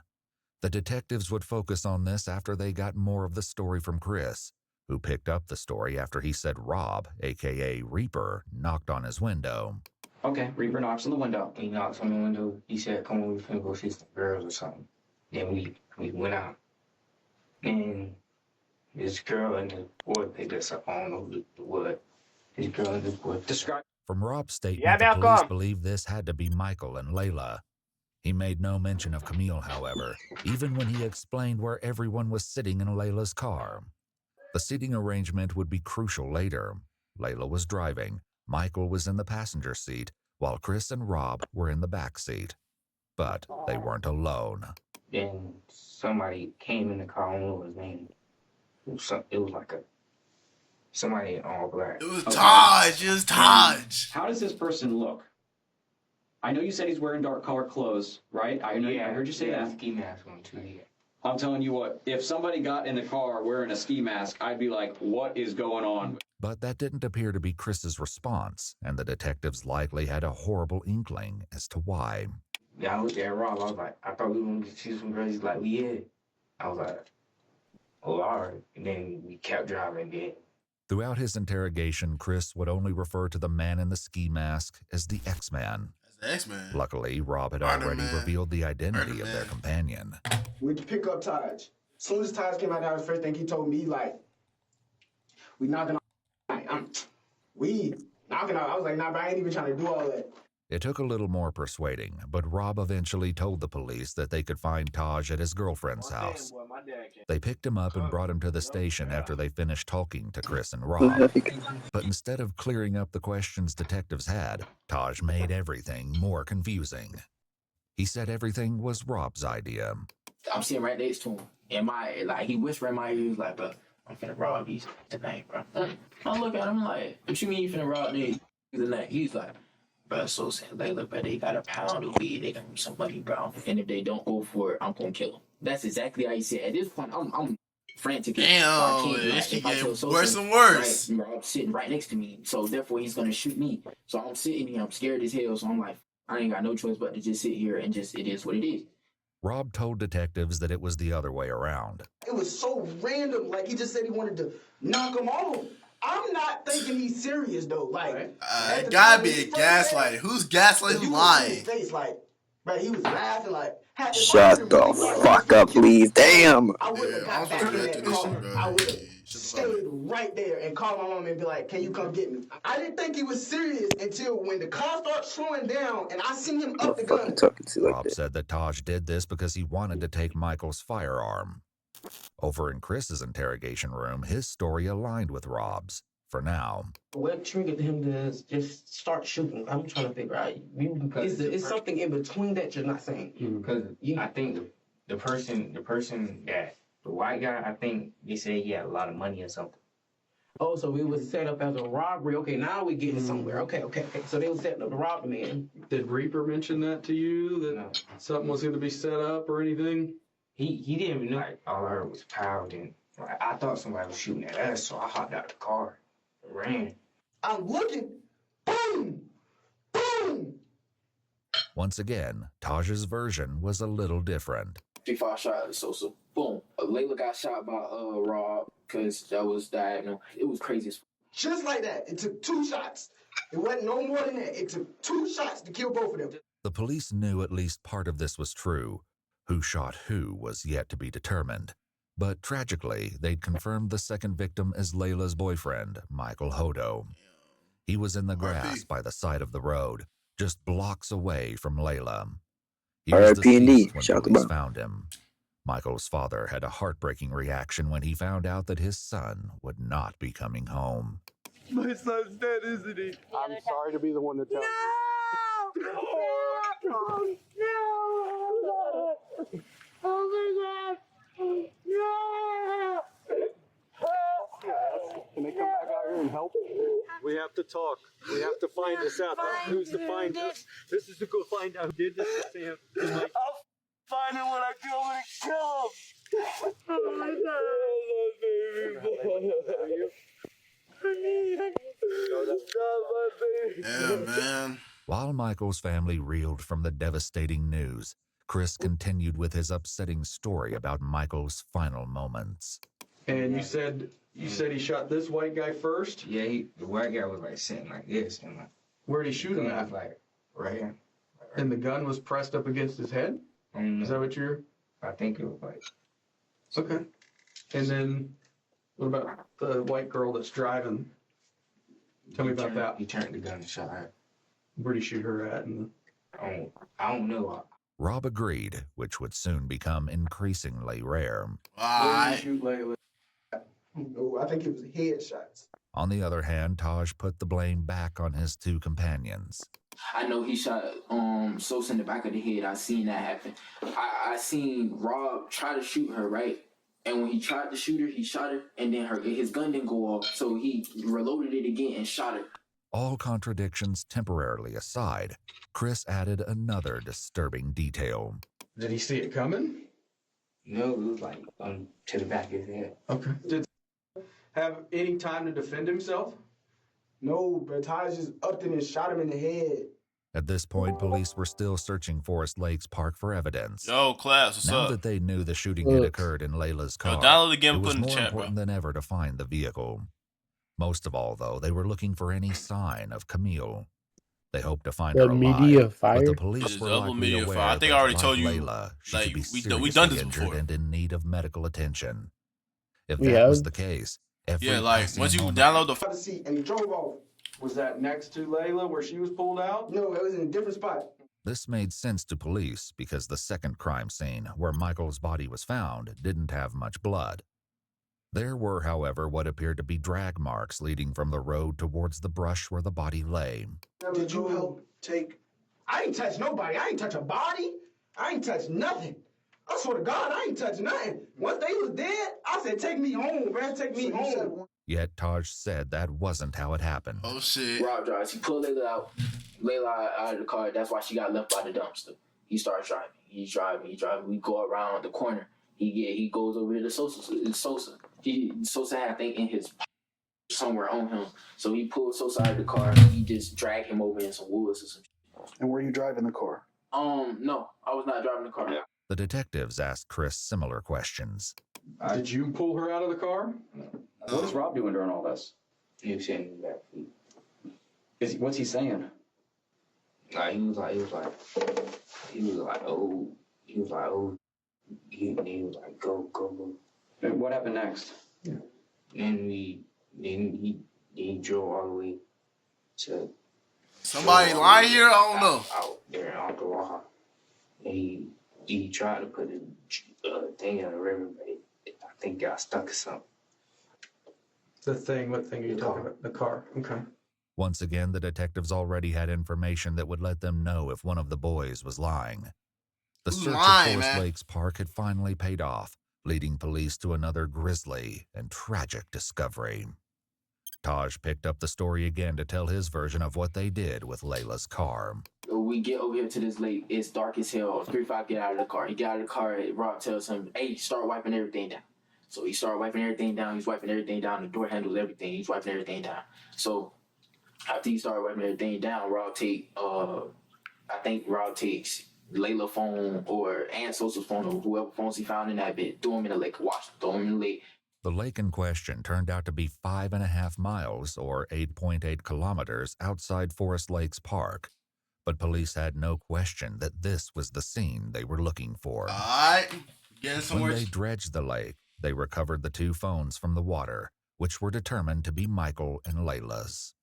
The detectives would focus on this after they got more of the story from Chris, who picked up the story after he said Rob, a.k.a. Reaper, knocked on his window. Okay, Reaper knocks on the window. He knocks on the window. He said, "Come on, we finna go see some girls or something." Then we went out, and this girl and the boy picked us up. I don't know what. This girl and this boy. Describe. From Rob's statement, the police believed this had to be Michael and Layla. He made no mention of Camille, however, even when he explained where everyone was sitting in Layla's car. The seating arrangement would be crucial later. Layla was driving, Michael was in the passenger seat, while Chris and Rob were in the back seat. But they weren't alone. Then somebody came in the car. I don't know what his name. It was like somebody in all black. It was Taj. It was Taj. How does this person look? I know you said he's wearing dark colored clothes, right? I heard you say that. Ski mask on too. Yeah. I'm telling you what, if somebody got in the car wearing a ski mask, I'd be like, what is going on? But that didn't appear to be Chris's response, and the detectives likely had a horrible inkling as to why. Yeah, I looked at Rob. I was like, I thought we were going to see some girls. He's like, we had. I was like, oh, all right. And then we kept driving again. Throughout his interrogation, Chris would only refer to the man in the ski mask as the X-Man. X-Man. Luckily, Rob had already revealed the identity of their companion. We pick up Taj. As soon as Taj came out, that was the first thing he told me, like, we knocking on. We knocking on. I was like, nah, but I ain't even trying to do all that. It took a little more persuading, but Rob eventually told the police that they could find Taj at his girlfriend's house. They picked him up and brought him to the station after they finished talking to Chris and Rob. But instead of clearing up the questions detectives had, Taj made everything more confusing. He said everything was Rob's idea. I'm sitting right next to him, and he whispered in my ear, he was like, bro, I'm finna rob these tonight, bro. I look at him like, what you mean you finna rob these tonight? He's like, bro, so sad, Layla, but they got a pound of weed, they got some money, bro. And if they don't go for it, I'm gonna kill them. That's exactly how he said. At this point, I'm frantic. Damn, this can get worse and worse. Right, Rob's sitting right next to me, so therefore he's gonna shoot me. So I'm sitting here, I'm scared as hell, so I'm like, I ain't got no choice but to just sit here and just, it is what it is. Rob told detectives that it was the other way around. It was so random, like he just said he wanted to knock him off. I'm not thinking he's serious though. Like, it gotta be a gaslight. Who's gaslighting? Who's lying? Face, like, but he was laughing, like. Shut the fuck up, please. Damn. I would have got back in that car. I would have stayed right there and called my mom and be like, "Can you come get me?" I didn't think he was serious until when the car started slowing down and I seen him up the gun. Rob said that Taj did this because he wanted to take Michael's firearm. Over in Chris's interrogation room, his story aligned with Rob's, for now. What triggered him to just start shooting? I'm trying to figure out. Is something in between that you're not saying? Because I think the person that, the white guy, I think they said he had a lot of money or something. Oh, so it was set up as a robbery. Okay, now we're getting somewhere. Okay. So they were setting up the robbery, man. Did Reaper mention that to you, that something was going to be set up or anything? He didn't even know. Like, all I heard was power. And I thought somebody was shooting at us, so I hopped out the car and ran. I'm looking. Boom! Boom! Once again, Taj's version was a little different. 3-5 shot at Sosa. Boom. Layla got shot by Rob because that was diagonal. It was crazy as just like that. It took 2 shots. It wasn't no more than that. It took 2 shots to kill both of them. The police knew at least part of this was true. Who shot who was yet to be determined. But tragically, they'd confirmed the second victim as Layla's boyfriend, Michael Hodo. He was in the grass by the side of the road, just blocks away from Layla. He was deceased when police found him. Michael's father had a heartbreaking reaction when he found out that his son would not be coming home. My son's dead, isn't he? I'm sorry to be the one to tell you. No! Oh my God! No! Can they come back out here and help? We have to talk. We have to find this out. Who's to find this? This is to go find out who did this to Sam. I'll find him when I kill him and kill him. Oh my God. Yeah, man. While Michael's family reeled from the devastating news, Chris continued with his upsetting story about Michael's final moments. And you said he shot this white guy first? Yeah, the white guy was like sitting like this, and like. Where'd he shoot him at? Like right here. And the gun was pressed up against his head? Is that what you're? I think it was like. Okay. And then, what about the white girl that's driving? Tell me about that. He turned the gun and shot her. Where'd he shoot her at? I don't know. Rob agreed, which would soon become increasingly rare. Where did he shoot Layla? No, I think it was headshots. On the other hand, Taj put the blame back on his two companions. I know he shot Sosa in the back of the head. I seen that happen. I seen Rob try to shoot her, right? And when he tried to shoot her, he shot her, and then his gun didn't go off, so he reloaded it again and shot her. All contradictions temporarily aside, Chris added another disturbing detail. Did he see it coming? No, it was like to the back of his head. Okay. Did he have any time to defend himself? No, but Taj just upped him and shot him in the head. At this point, police were still searching Forest Lakes Park for evidence. Yo, class, what's now up? that they knew the shooting had occurred in Layla's car, download the game it and was put in the more chat, important bro. than ever to find the vehicle. Most of all, though, they were looking for any sign of Camille. They hoped to find her alive, but the police were likely aware I think that, I already like told you, Layla, she could be we done this seriously injured before. and in need of medical attention. If We that have? was the case, every Yeah, like passing once you moment- download The seat and he drove off. Was that next to Layla where she was pulled out? No, it was in a different spot. This made sense to police because the second crime scene, where Michael's body was found, didn't have much blood. There were, however, what appeared to be drag marks leading from the road towards the brush where the body lay. Did you help take? I ain't touch nobody. I ain't touch a body. I ain't touch nothing. I swear to God, I ain't touch nothing. Once they was dead, I said, take me home, man. Take me home. Yet Taj said that wasn't how it happened. Oh, shit. Rob drives. He pulled Layla out of the car. That's why she got left by the dumpster. He starts driving. He's driving. We go around the corner. He goes over here to Sosa. Sosa had, I think, in his somewhere on him. So he pulled Sosa out of the car. He just dragged him over in some woods or some shit. And were you driving the car? No, I was not driving the car. The detectives asked Chris similar questions. Did you pull her out of the car? What is Rob doing during all this? He was sitting in the back seat. What's he saying? Like he was like, oh, he was like, go. And what happened next? And he drove all the way to. Somebody lying here? I don't know. Out there in Ottawa. And he tried to put the thing in the river, but I think got stuck or something. What thing are you talking about? The car. Okay. Once again, the detectives already had information that would let them know if one of the boys was lying. The search of Forest Lakes Park had finally paid off, leading police to another grisly and tragic discovery. Taj picked up the story again to tell his version of what they did with Layla's car. We get over here to this lake. It's dark as hell. 3-5 get out of the car. He got out of the car. Rob tells him, hey, start wiping everything down. So he started wiping everything down. He's wiping everything down. The door handles everything. He's wiping everything down. So after he started wiping everything down, Rob takes Layla's phone and Sosa's phone or whoever phones he found in that bit. Throw him in the lake. Throw him in the lake. The lake in question turned out to be 5.5 miles or 8.8 kilometers outside Forest Lakes Park. But police had no question that this was the scene they were looking for. When they dredged the lake, they recovered the 2 phones from the water, which were determined to be Michael and Layla's.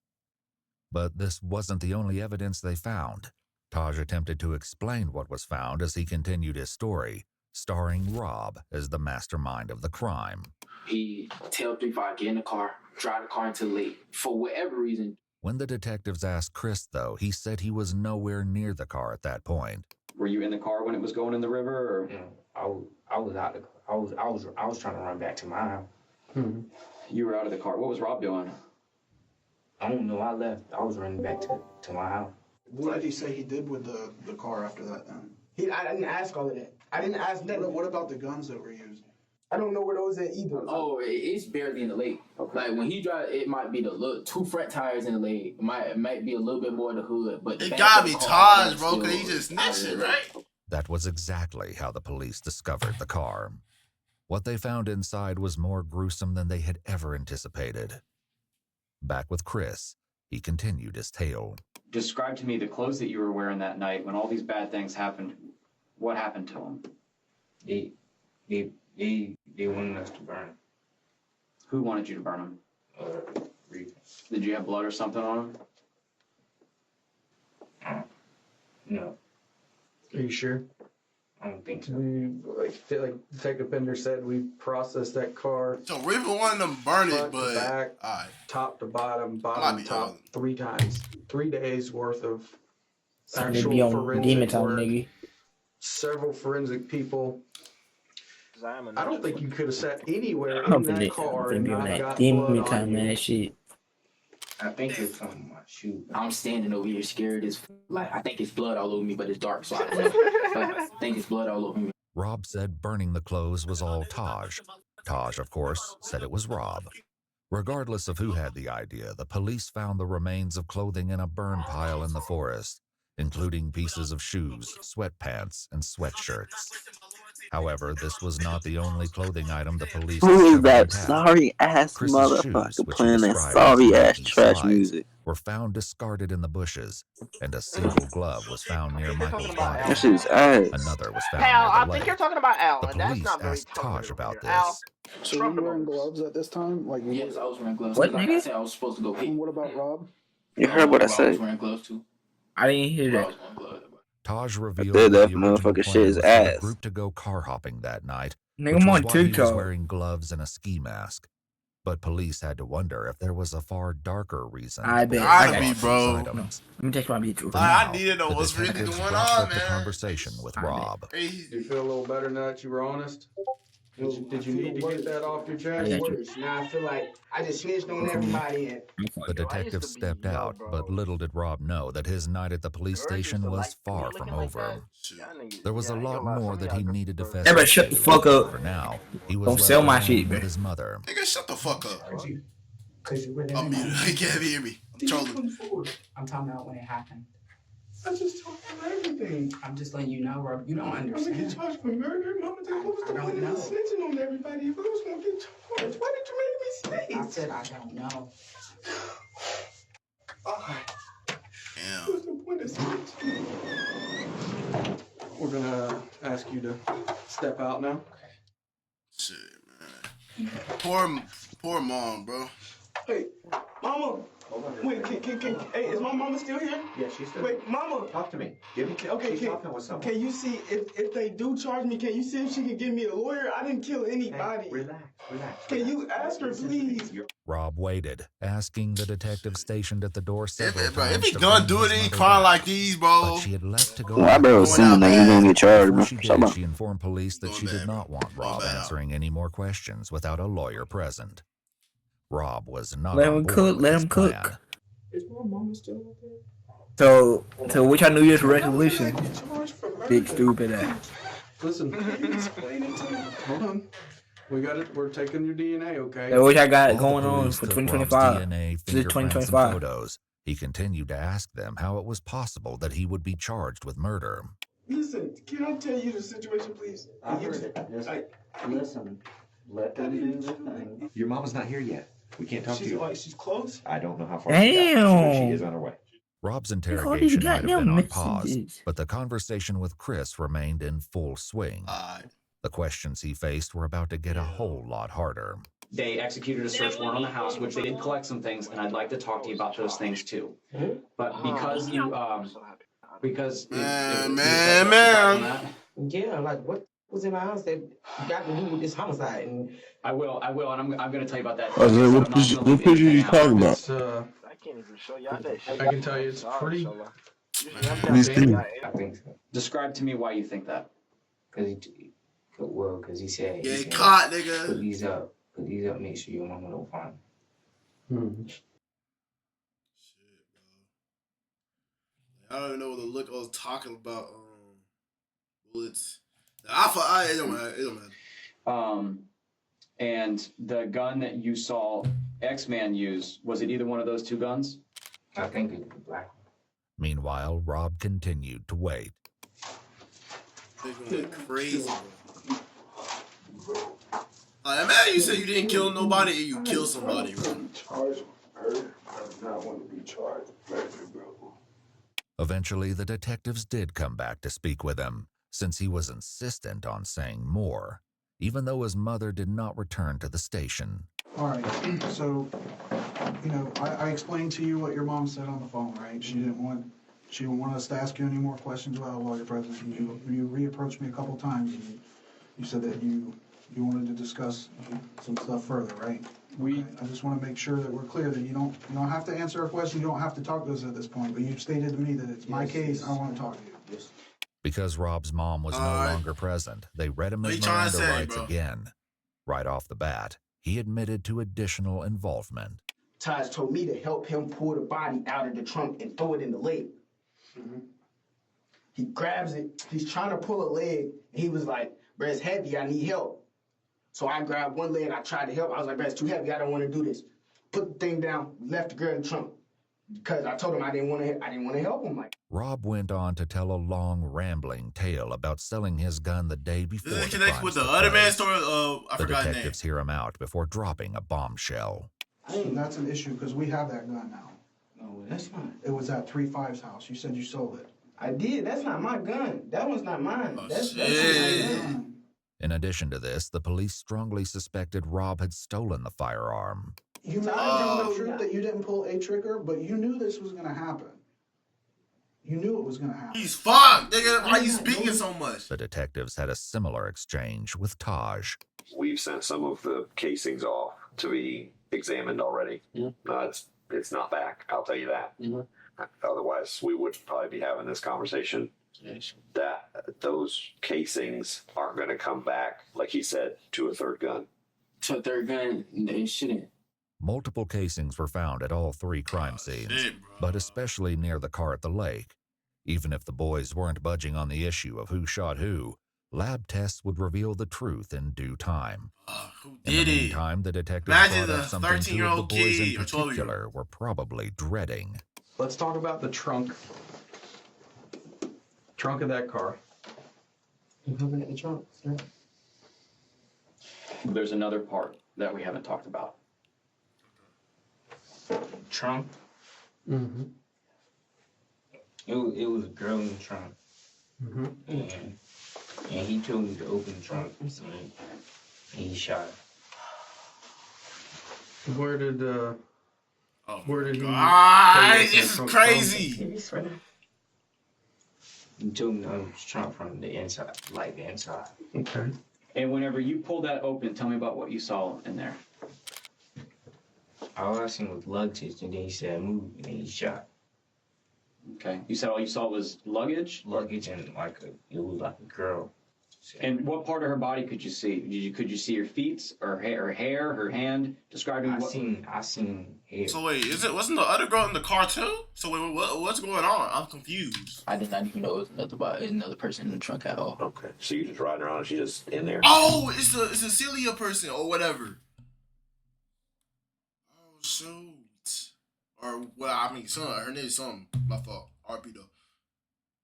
But this wasn't the only evidence they found. Taj attempted to explain what was found as he continued his story, starring Rob as the mastermind of the crime. He tell 3-5, get in the car, drive the car into the lake. For whatever reason. When the detectives asked Chris, though, he said he was nowhere near the car at that point. Were you in the car when it was going in the river, or? No, I was out. I was trying to run back to my house. You were out of the car. What was Rob doing? I don't know. I left. I was running back to my house. What did he say he did with the car after that then? I didn't ask all of that. I didn't ask that. What about the guns that were used? I don't know where those at either. Oh, it's barely in the lake. Okay. Like when he drive, it might be the 2 front tires in the lake. It might be a little bit more in the hood, but it gotta be Taj, bro, because he just snitched it, right? That was exactly how the police discovered the car. What they found inside was more gruesome than they had ever anticipated. Back with Chris, he continued his tale. Describe to me the clothes that you were wearing that night when all these bad things happened. What happened to them? They wanted us to burn them. Who wanted you to burn them? Did you have blood or something on them? No. Are you sure? I don't think so. Like Detective Bender said, we processed that car. So Reaper wanted them burn it, but back, right. Top to bottom to top, 3 times. 3 days worth of actual forensic work. Several forensic people. I don't think you could have sat anywhere in that car and not got blood on you. Shit. I think it's on my shoe. I'm standing over here scared as I think it's blood all over me, but it's dark, so I don't know. But I think it's blood all over me. Rob said burning the clothes was all Taj. Taj, of course, said it was Rob. Regardless of who had the idea, the police found the remains of clothing in a burn pile in the forest, including pieces of shoes, sweatpants, and sweatshirts. However, this was not the only clothing item the police Who is that sorry-ass motherfucker playing that sorry-ass trash music? Were found discarded in the bushes, and a single glove was found near Michael's body. That shit's ass. Another was found Al, near the I lake. think you're talking about Al, The and that's police not very asked Taj about this. Al, so you were wearing gloves at this time? Yes, I was wearing gloves. What, Like I said, I was supposed to go pee. And what about Rob? You heard what I said. I was wearing gloves too. I didn't hear that. Taj revealed that the motherfucker shit is was for the ass. group to go car hopping that night, Nigga, which I'm was on why he was TikTok. wearing gloves and a ski mask. But police had to wonder if there was a far darker reason. I bet. Gotta be, bro. Let me take my beat. I need to know the what's really detectives going brushed on, up the man. conversation with Rob. Do you feel a little better now that you were honest? Did you need to get that off your chest? Now I feel like I just snitched on everybody. And The detective stepped out, but little did Rob know that his night at the police station was far from over. There was a lot more that he needed to fess Everybody up shut to. the fuck up. For now, he was Don't left sell my alone shit, with man. his mother. Nigga, shut the fuck up. Cause you were there. I'm muted. He can't hear me. I'm trolling. I'm talking about when it happened. I just told you everything. I'm just letting you know, Rob. You don't I'm gonna understand. get charged for murder. Mama, what was the point of snitching on everybody if I was gonna get charged? Why did you make me I snitch? said I don't know. Damn. What's the point of snitching? We're gonna ask you to step out now. Shit, man. Poor mom, bro. Hey, Mama. Wait, hey, is my mama still here? Yeah, she's still. Wait, Mama. Talk to me. Give me. Okay, she's talking with someone. can you see if they do charge me? Can you see if she can give me a lawyer? I didn't kill anybody. Hey, relax. Can you ask her, please? Rob waited, asking the detective stationed at the door several If times he to gonna bring do his it, he mother crying back. like these, bro. But she had left to go. Well, I better assume that he's gonna get charged, Before man. she Shut did, up. she informed police that she did not want Rob answering any more questions without a lawyer present. Rob was not Let on him board cook. with Let this him cook. plan. Is my mama still out there? So what's your New Year's resolution? Big stupid ass. Listen, Can you explain it to me? hold on. We're taking your DNA, okay? So what I got While the going on police for took Rob's 2025? DNA, This is fingerprints, and 2025. photos, he continued to ask them how it was possible that he would be charged with murder. Listen, can I tell you the situation, please? I heard it. Listen, let them do the thing. Your mama's not here yet. We can't talk to you. She's close? I don't know how far she got. She is on her way. Rob's all these interrogation might have goddamn been on pause, messages. but the conversation with Chris remained in full swing. The questions he faced were about to get a whole lot harder. They executed a search warrant on the house, which they did collect some things, and I'd like to talk to you about those things too. But because you, because Man. Yeah, like what was in my house that got to do with this homicide. And I will, and I'm going to tell you about that. I said, what picture are you talking about? It's I can't even show y'all that shit. I can tell you it's Sorry, pretty. Stola. Usually I'm These down things. I think so. Describe to me why you think that. Because he said, Get caught, nigga. Put these up, make sure your mama don't find them. I don't even know what the look I was talking about. Bullets. It don't matter. It don't matter. And the gun that you saw X-Man use, was it either one of those two guns? I think it was the black one. Meanwhile, Rob continued to wait. They're going crazy, bro. Imagine you said you didn't kill nobody and you killed somebody, bro. Eventually, the detectives did come back to speak with him, since he was insistent on saying more, even though his mother did not return to the station. All right, so, I explained to you what your mom said on the phone, right? She didn't want us to ask you any more questions about a lawyer presence. You reapproached me a couple times, and you said that you wanted to discuss some stuff further, right? I just want to make sure that we're clear that you don't have to answer a question. You don't have to talk to us at this point. But you've stated to me that it's my case. I want to talk to you. Yes. Because Rob's mom was no longer present, they read him his Miranda rights again. Right off the bat, he admitted to additional involvement. Taj told me to help him pull the body out of the trunk and throw it in the lake. Mm-hmm. He grabs it. He's trying to pull a leg. And he was like, "Bro, it's heavy. I need help." So I grabbed one leg. I tried to help. I was like, "Bro, it's too heavy. I don't want to do this." Put the thing down. Left the girl in the trunk because I told him I didn't want to help him. Rob went on to tell a long, rambling tale about selling his gun the day before. Does it connect with the other man's story? I forgot his name. The detectives hear him out before dropping a bombshell. So that's an issue because we have that gun now. No, that's not. It was at 3-5's house. You said you sold it. I did. That's not my gun. That one's not mine. That's my gun. In addition to this, the police strongly suspected Rob had stolen the firearm. You might have the truth that you didn't pull a trigger, but you knew this was going to happen. You knew it was going to happen. He's fucked, nigga. Why are you speaking so much? The detectives had a similar exchange with Taj. We've sent some of the casings off to be examined already. It's not back, I'll tell you that. Otherwise, we would probably be having this conversation. That those casings aren't going to come back, like he said, to a third gun. To a third gun, they shouldn't. Multiple casings were found at all three crime scenes, but especially near the car at the lake. Even if the boys weren't budging on the issue of who shot who, lab tests would reveal the truth in due time. Who in did the it? meantime, the detectives Imagine brought up a something two of the 13-year-old boys kid in or 12-year-old. particular were probably dreading. Let's talk about the trunk of that car. You open the trunk, sir? There's another part that we haven't talked about. Trunk? Mm-hmm. It was a girl in the trunk. Mm-hmm. And he told me to open the trunk. And he shot her. Where did he? This is crazy. He told me to open the trunk from the inside, like the inside. Okay. And whenever you pulled that open, tell me about what you saw in there. All I seen was luggage, and then he said move, and then he shot. Okay. You said all you saw was luggage? Luggage and it was like a girl. And what part of her body could you see? Could you see her feet, or hair, her hand? Describe me. I seen hair. So wait, wasn't the other girl in the car too? So wait, what's going on? I'm confused. I did not even know it was another person in the trunk at all. Okay. So you just riding around and she's just in there? Oh, it's a Celia person or whatever. Oh shoot. Or her name is something. My fault. RP though.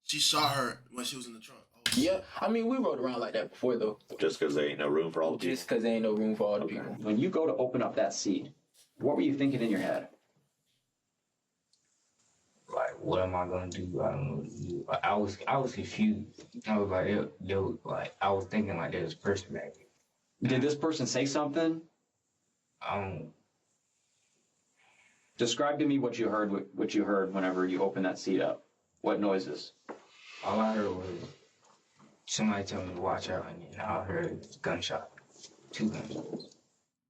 She shot her when she was in the trunk. Oh, yeah, I mean we rode around like that before though. Just because there ain't no room for all the people. Just because there ain't no room for all the people. When you go to open up that seat, what were you thinking in your head? Like, what am I gonna do? I don't know what to do. I was confused. I was like, I was thinking like there's a person back there. Did this person say something? Describe to me what you heard whenever you opened that seat up. What noises? All I heard was somebody told me to watch out, and I heard gunshot, 2 gunshots.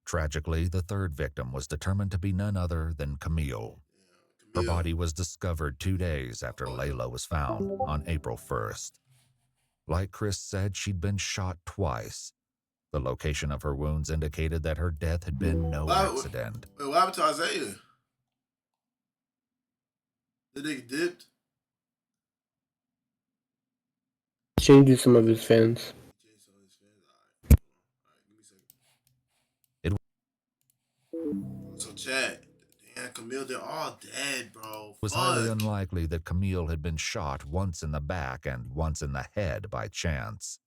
Tragically, the third victim was determined to be none other than Camille. Her body was discovered 2 days after Layla was found on April 1st. Like Chris said, she'd been shot twice. The location of her wounds indicated that her death had been no accident. Wait, what happened to Isaiah? The nigga dipped? Changes some of his fans. So Chad, damn, Camille, they're all dead, bro. It was highly unlikely that Camille had been shot once in the back and once in the head by chance.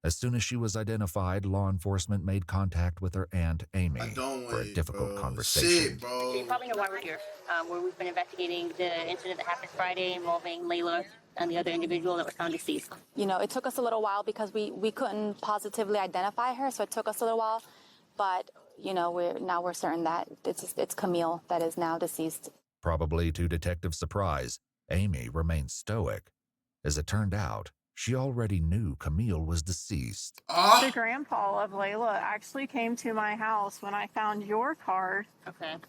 As soon as she was identified, law enforcement made contact with her aunt, Amy, for a difficult conversation. Shit, bro. You probably know why we're here, where we've been investigating the incident that happened Friday involving Layla and the other individual that was found deceased. You know, it took us a little while because we couldn't positively identify her, so it took us a little while. But, you know, we're certain that it's Camille that is now deceased. Probably to detectives' surprise, Amy remained stoic. As it turned out, she already knew Camille was deceased. The grandpa of Layla actually came to my house when I found your card,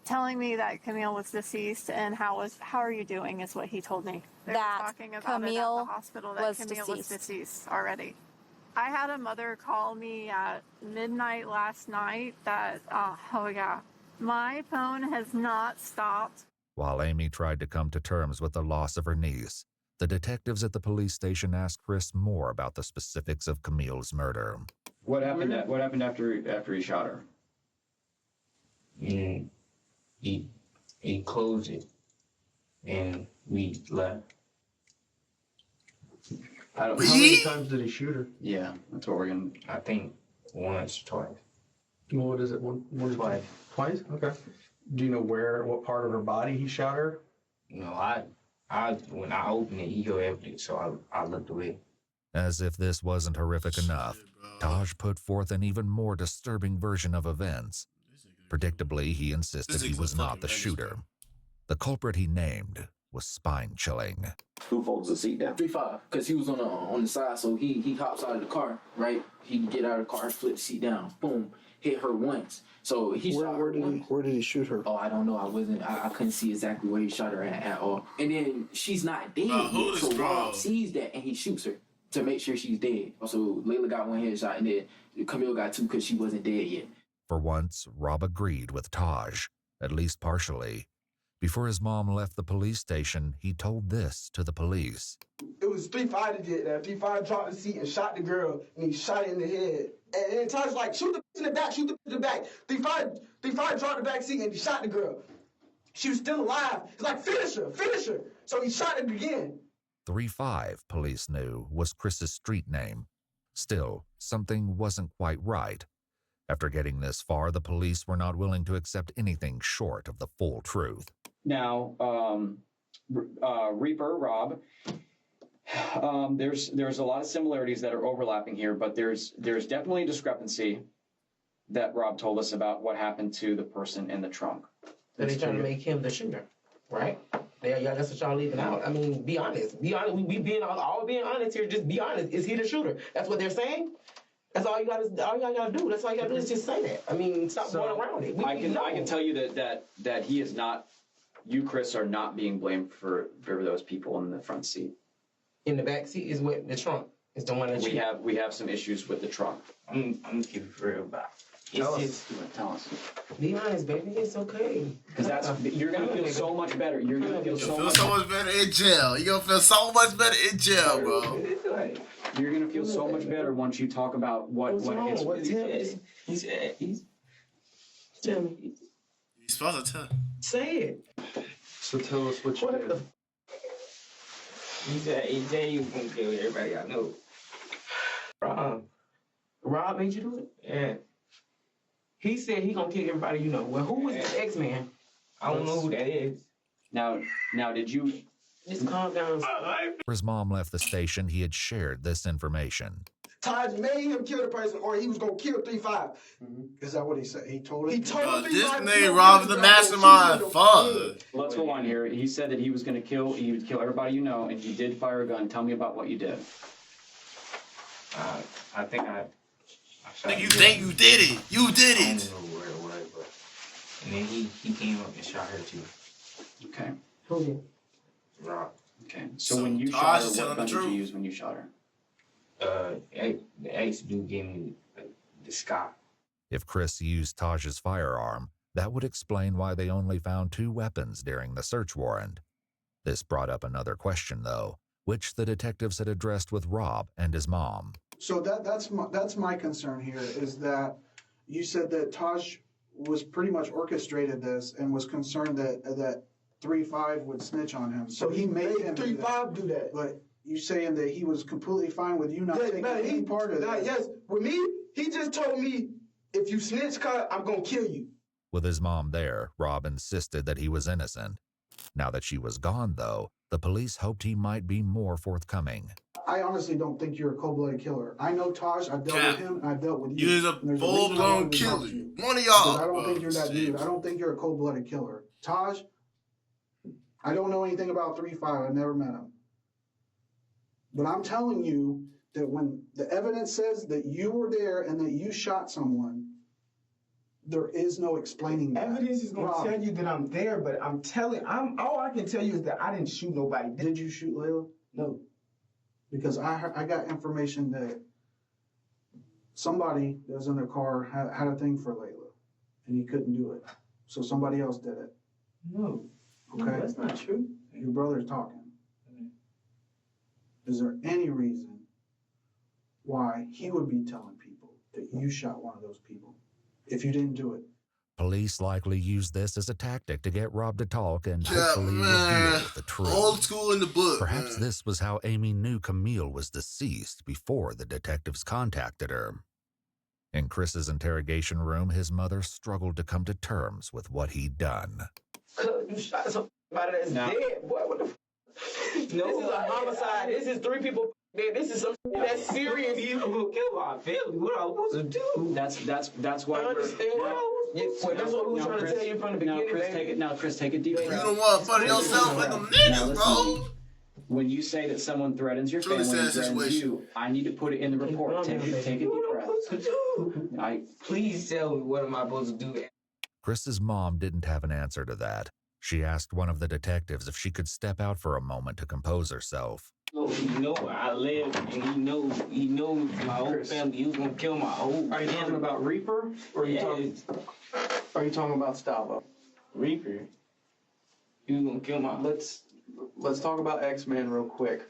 telling me that Camille was deceased and how are you doing is what he told me. They were talking about Camille it at the hospital that Camille was deceased already. I had a mother call me at midnight last night that, my phone has not stopped. While Amy tried to come to terms with the loss of her niece, the detectives at the police station asked Chris more about the specifics of Camille's murder. What happened after he shot her? He closed it, and we left. How many times did he shoot her? Yeah, that's what we're gonna. I think once, twice. What is it? One twice. Twice? Okay. Do you know what part of her body he shot her? No, when I opened it, he go empty, so I looked away. As if this wasn't horrific enough, Taj put forth an even more disturbing version of events. Predictably, he insisted he was not the shooter. The culprit he named was spine-chilling. Who folds the seat down? 3-5, because he was on the side, so he hops out of the car, right? He can get out of the car, flip the seat down, boom, hit her once. So he shot her once. Where did he shoot her? Oh, I don't know. I couldn't see exactly where he shot her at all. And then she's not dead yet, so Rob sees that and he shoots her to make sure she's dead. So Layla got 1 headshot and then Camille got 2 because she wasn't dead yet. For once, Rob agreed with Taj, at least partially. Before his mom left the police station, he told this to the police. It was 3-5 that did that. 3-5 dropped the seat and shot the girl, and he shot her in the head. And then Taj like, shoot the in the back, shoot the back. 3-5 dropped the back seat and he shot the girl. She was still alive. He's like, finish her. So he shot it again. 3-5, police knew, was Chris's street name. Still, something wasn't quite right. After getting this far, the police were not willing to accept anything short of the full truth. Now, Reaper, Rob, there's a lot of similarities that are overlapping here, but there's definitely a discrepancy that Rob told us about what happened to the person in the trunk. So they're trying to make him the shooter, right? Yeah, that's what y'all leaving out. I mean, be honest. Be honest. We being all being honest here. Just be honest. Is he the shooter? That's what they're saying. That's all you gotta do. That's all you gotta do is just say that. I mean, stop going around it. I can tell you that he is not. You, Chris, are not being blamed for those people in the front seat. In the back seat is what the trunk is the one that we have some issues with the trunk. I'm gonna keep it real about. Tell us. Be honest, baby. It's okay. Because you're gonna feel so much better. You're gonna feel so much better in jail. You're gonna feel so much better in jail, bro. You're gonna feel so much better once you talk about what He's tell me. You're supposed to tell. Say it. So tell us what you did. He said he was gonna kill everybody I know. Rob made you do it? Yeah. He said he gonna kill everybody you know. Well, who was this X-Man? I don't know who that is. Now, did you... Just calm down. Before his mom left the station, he had shared this information. Taj made him kill the person, or he was gonna kill 3-5. Is that what he said? He told him. He told him this nigga Rob the mastermind. Fuck. Let's go on here. He said that he would kill everybody you know, and you did fire a gun. Tell me about what you did. I think you think you did it. You did I it. don't know where it was, but and then he came up and shot her too. Okay. Who did? Rob. Okay. So when you shot her, is telling what the gun did you truth. use when you shot her? The ex dude gave me the sky. If Chris used Taj's firearm, that would explain why they only found 2 weapons during the search warrant. This brought up another question, though, which the detectives had addressed with Rob and his mom. So that's my concern here is that you said that Taj was pretty much orchestrated this and was concerned that 3-5 would snitch on him. So he made him 3-5 do that. But you saying that he was completely fine with you not taking any part of that? Yes, with me, he just told me, if you snitch, I'm gonna kill you. With his mom there, Rob insisted that he was innocent. Now that she was gone, though, the police hoped he might be more forthcoming. I honestly don't think you're a cold-blooded killer. I know Taj. I've dealt with him, and I've dealt with you. You're a full-blown killer. One of y'all. Because I don't think you're that dude. I don't think you're a cold-blooded killer. Taj, I don't know anything about 3-5. I've never met him. But I'm telling you that when the evidence says that you were there and that you shot someone, there is no explaining that. Evidence is gonna tell you that I'm there, but all I can tell you is that I didn't shoot nobody. Did you shoot Layla? No. Because I got information that somebody that was in their car had a thing for Layla, and he couldn't do it. So somebody else did it. No. Okay? No, that's not true. Your brother's talking. Is there any reason why he would be telling people that you shot one of those people if you didn't do it? Police likely used this as a tactic to get Rob to talk and hopefully reveal with the truth. Old school in the book. Perhaps this was how Amy knew Camille was deceased before the detectives contacted her. In Chris's interrogation room, his mother struggled to come to terms with what he'd done. You shot somebody that's dead, boy. What the No, this is a homicide. This is 3 people dead. This is some that's serious. You gonna kill my family. What am I supposed to do? That's why I understand. That's what we were trying to tell you from the beginning, Chris, take a deep breath. You don't want to funny yourself like them niggas, bro. When you say that someone threatens your family and threatens you, I need to put it in the report. Take a deep breath. Please tell me what am I supposed to do? Chris's mom didn't have an answer to that. She asked one of the detectives if she could step out for a moment to compose herself. You know where I live, and he knows my whole family. He was gonna kill my whole family. Are you talking about Reaper, or are you talking about Stola? Reaper. He was gonna kill my. Let's talk about X-Man real quick.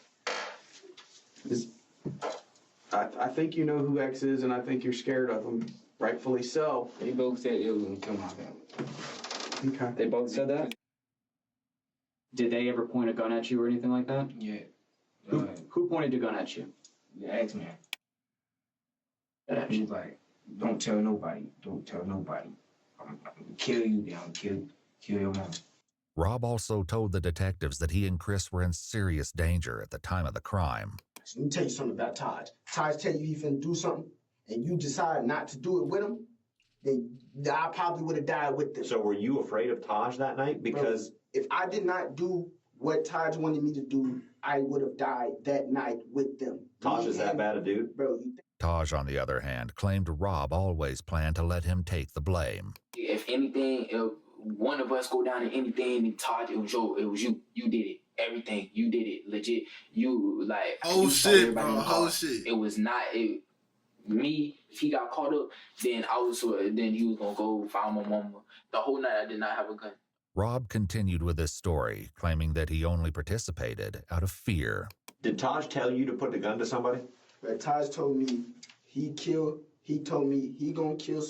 I think you know who X is, and I think you're scared of him. Rightfully so. They both said it was gonna kill my family. Okay. They both said that? Did they ever point a gun at you or anything like that? Yeah. Who pointed a gun at you? The X-Man. He was like, don't tell nobody. Don't tell nobody. I'm gonna kill you down. Kill your mom. Rob also told the detectives that he and Chris were in serious danger at the time of the crime. Let me tell you something about Taj. Taj tell you he finna do something, and you decide not to do it with him, then I probably would have died with them. So were you afraid of Taj that night? Because if I did not do what Taj wanted me to do, I would have died that night with them. Taj is that bad a dude? Bro, Taj, on the other hand, claimed Rob always planned to let him take the blame. If anything, if one of us go down to anything, and Todd, it was you. You did it. Everything. You did it. Legit. You, like... Oh, shit, bro. Oh, shit. It was not... me, if he got caught up, then he was gonna go find my mama. The whole night I did not have a gun. Rob continued with his story, claiming that he only participated out of fear. Did Taj tell you to put the gun to somebody? Taj told me he told me he gonna kill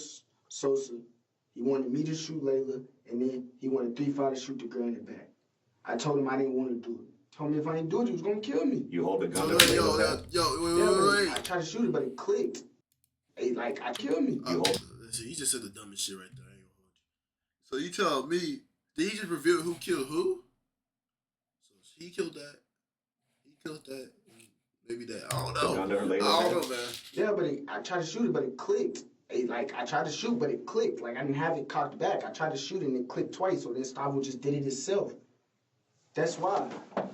Sosa. He wanted me to shoot Layla, and then he wanted 3-5 to shoot the girl in the back. I told him I didn't want to do it. Told me if I didn't do it, he was gonna kill me. You hold the gun to Layla's Wait. I tried to shoot it, but it clicked. I killed me. You just said the dumbest shit right there. So you tell me, did he just reveal who killed who? So he killed that. He killed that. Maybe that. I don't know, man. Yeah, but I tried to shoot it, but it clicked. I tried to shoot, but it clicked. I didn't have it cocked back. I tried to shoot it, and it clicked twice, so then Stavo just did it itself. That's why.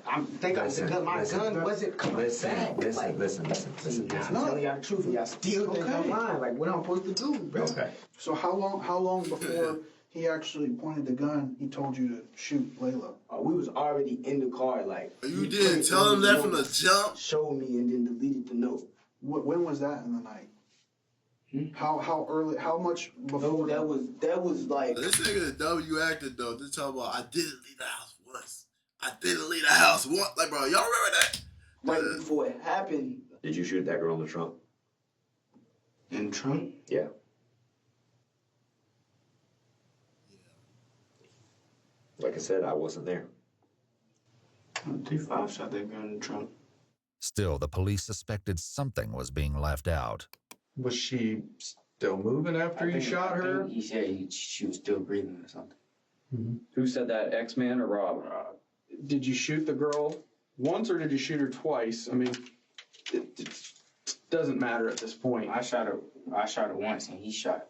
I'm thinking my gun wasn't coming back. Listen. I'm telling y'all the truth, and y'all still think I'm lying. Like, what I'm supposed to do, bro? Okay. So how long before he actually pointed the gun, he told you to shoot Layla? We was already in the car, like. You didn't tell him that from the jump? Showed me and then deleted the note. When was that in the night? How early? How much before? No, that was like. This nigga the W actor though. Just talking about I didn't leave the house once. I didn't leave the house once. Like, bro, y'all remember that? Right before it happened. Did you shoot that girl in the trunk? In the trunk? Yeah. Like I said, I wasn't there. D5 shot that girl in the trunk. Still, the police suspected something was being left out. Was she still moving after you shot her? He said she was still breathing or something. Mm-hmm. Who said that, X-Man or Rob? Did you shoot the girl once or did you shoot her twice? I mean, it doesn't matter at this point. I shot her once, and he shot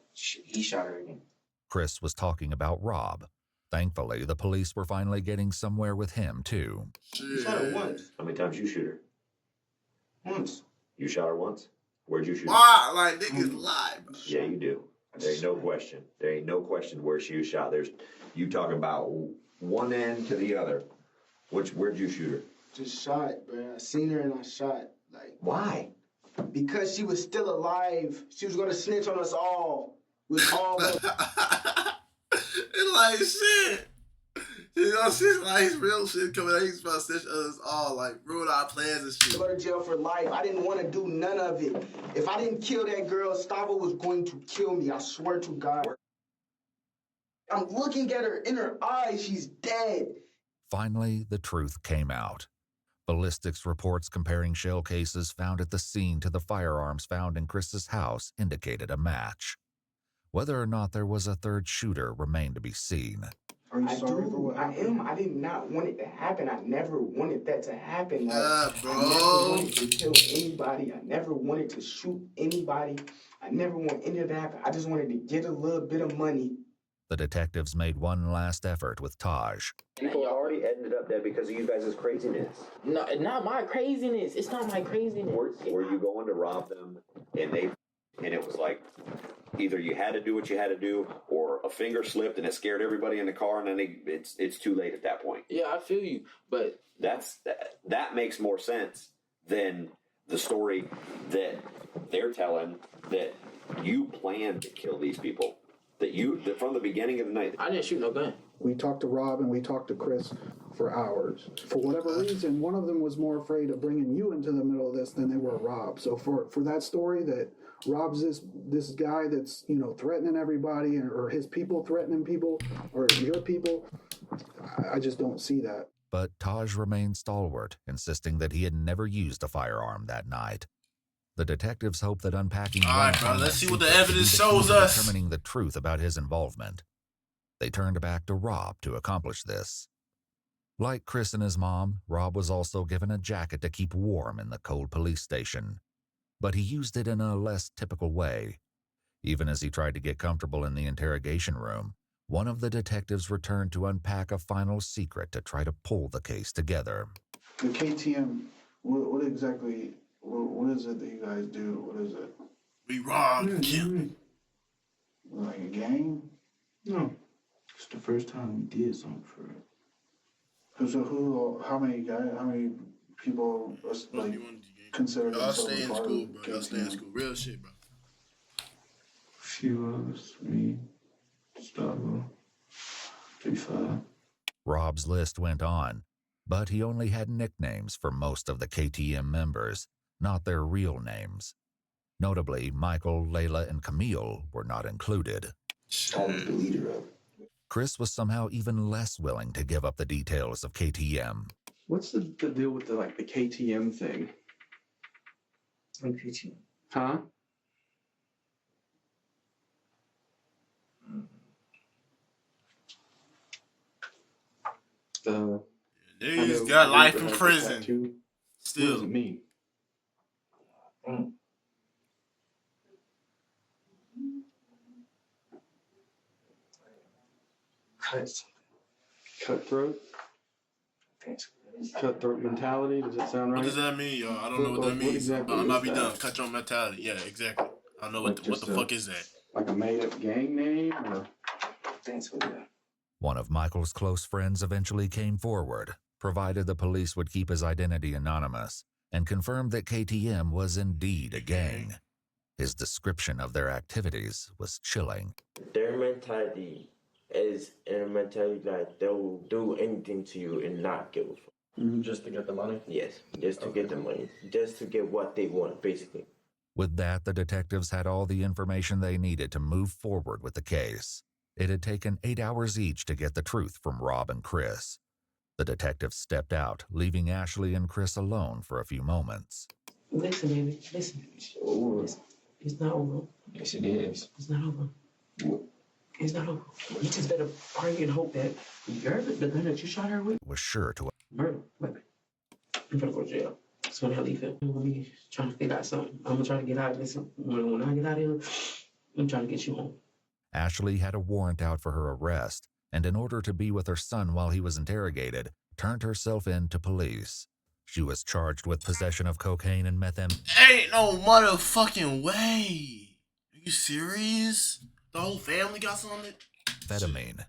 her again. Chris was talking about Rob. Thankfully, the police were finally getting somewhere with him, too. You shot her once. How many times you shoot her? Once. You shot her once? Where'd you shoot her? Why? Like, niggas lie, bro. Yeah, you do. There ain't no question. There ain't no question where she was shot. You talking about one end to the other. Where'd you shoot her? Just shot, bro. I seen her and I shot. Like, why? Because she was still alive. She was gonna snitch on us all. With all. It's like shit. You know, shit like real shit coming out. He's about to snitch us all, like ruin our plans and shit. Go to jail for life. I didn't want to do none of it. If I didn't kill that girl, Stavo was going to kill me. I swear to God. I'm looking at her in her eyes. She's dead. Finally, the truth came out. Ballistics reports comparing shell cases found at the scene to the firearms found in Chris's house indicated a match. Whether or not there was a third shooter remained to be seen. Are you sorry for what happened? I did not want it to happen. I never wanted that to happen. Like, bro. I never wanted to kill anybody. I never wanted to shoot anybody. I never want any of that to happen. I just wanted to get a little bit of money. The detectives made one last effort with Taj. People already ended up dead because of you guys' craziness. No, not my craziness. It's not my craziness. Were you going to rob them and it was like either you had to do what you had to do or a finger slipped and it scared everybody in the car and then it's too late at that point. Yeah, I feel you, but that makes more sense than the story that they're telling that you planned to kill these people. That from the beginning of the night. I didn't shoot no gun. We talked to Rob and we talked to Chris for hours. For whatever reason, one of them was more afraid of bringing you into the middle of this than they were Rob. So for that story that Rob's this guy that's, you know, threatening everybody or his people threatening people or your people, I just don't see that. But Taj remained stalwart, insisting that he had never used a firearm that night. The detectives hope that unpacking. All right, bro. Let's see what the evidence shows us. Determining the truth about his involvement. They turned back to Rob to accomplish this. Like Chris and his mom, Rob was also given a jacket to keep warm in the cold police station. But he used it in a less typical way. Even as he tried to get comfortable in the interrogation room, one of the detectives returned to unpack a final secret to try to pull the case together. The KTM, what exactly, what is it that you guys do? What is it? We robbed and killed. Like a gang? No. It's the first time we did something for it. So how many people like consider Y'all themselves stay in part school, of bro. Y'all stay in school. Real shit, bro. Few of us, me, Stola, 3-5. Rob's list went on, but he only had nicknames for most of the KTM members, not their real names. Notably, Michael, Layla, and Camille were not included. I was the leader of it. Chris was somehow even less willing to give up the details of KTM. What's the deal with the KTM thing? What KTM? Huh? He's got life in prison. Still. What does it mean? Cut something. Cutthroat? Cutthroat mentality. Does that sound right? What does that mean, y'all? I don't know what that means. Exactly I'm about to be done. Cutthroat mentality. Yeah, exactly. I don't know what the fuck is that. Like a made-up gang name, or? One of Michael's close friends eventually came forward, provided the police would keep his identity anonymous, and confirmed that KTM was indeed a gang. His description of their activities was chilling. Their mentality is a mentality that they'll do anything to you and not give a fuck. Just to get the money? Yes, just to get the money. Just to get what they want, basically. With that, the detectives had all the information they needed to move forward with the case. It had taken 8 hours each to get the truth from Rob and Chris. The detectives stepped out, leaving Ashley and Chris alone for a few moments. Listen, baby, listen. It's not over. Yes, it is. It's not over. It's not over. You just better pray and hope that the gun that you shot her with was sure to murder. Baby. I'm gonna go to jail. So when I leave here, I'm gonna be trying to figure out something. I'm gonna try to get out of this. When I get out of here, I'm trying to get you home. Ashley had a warrant out for her arrest, and in order to be with her son while he was interrogated, turned herself in to police. She was charged with possession of cocaine and methamphetamine. Ain't no motherfucking way. Are you serious? The whole family got some of it?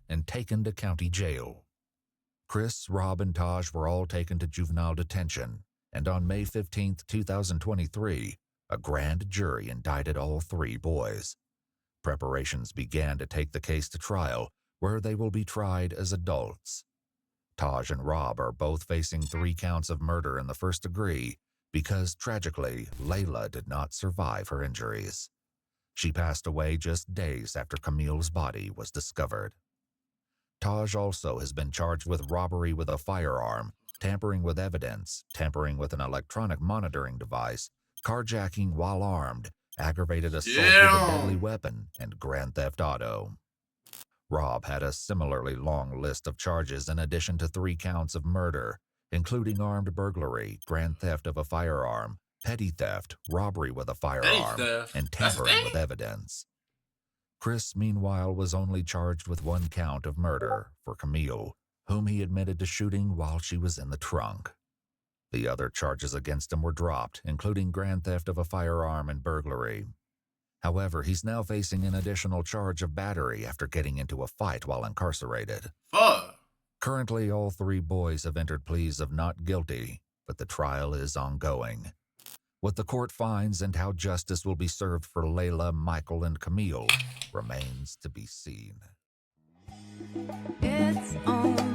And taken to county jail. Chris, Rob, and Taj were all taken to juvenile detention, and on May 15, 2023, a grand jury indicted all 3 boys. Preparations began to take the case to trial, where they will be tried as adults. Taj and Rob are both facing 3 counts of murder in the first degree because, tragically, Layla did not survive her injuries. She passed away just days after Camille's body was discovered. Taj also has been charged with robbery with a firearm, tampering with evidence, tampering with an electronic monitoring device, carjacking while armed, aggravated assault with a deadly weapon, and grand theft auto. Rob had a similarly long list of charges in addition to 3 counts of murder, including armed burglary, grand theft of a firearm, petty theft, robbery with a firearm, and tampering with evidence. Chris, meanwhile, was only charged with 1 count of murder for Camille, whom he admitted to shooting while she was in the trunk. The other charges against him were dropped, including grand theft of a firearm and burglary. However, he's now facing an additional charge of battery after getting into a fight while incarcerated. Currently, all 3 boys have entered pleas of not guilty, but the trial is ongoing. What the court finds and how justice will be served for Layla, Michael, and Camille remains to be seen. It's on.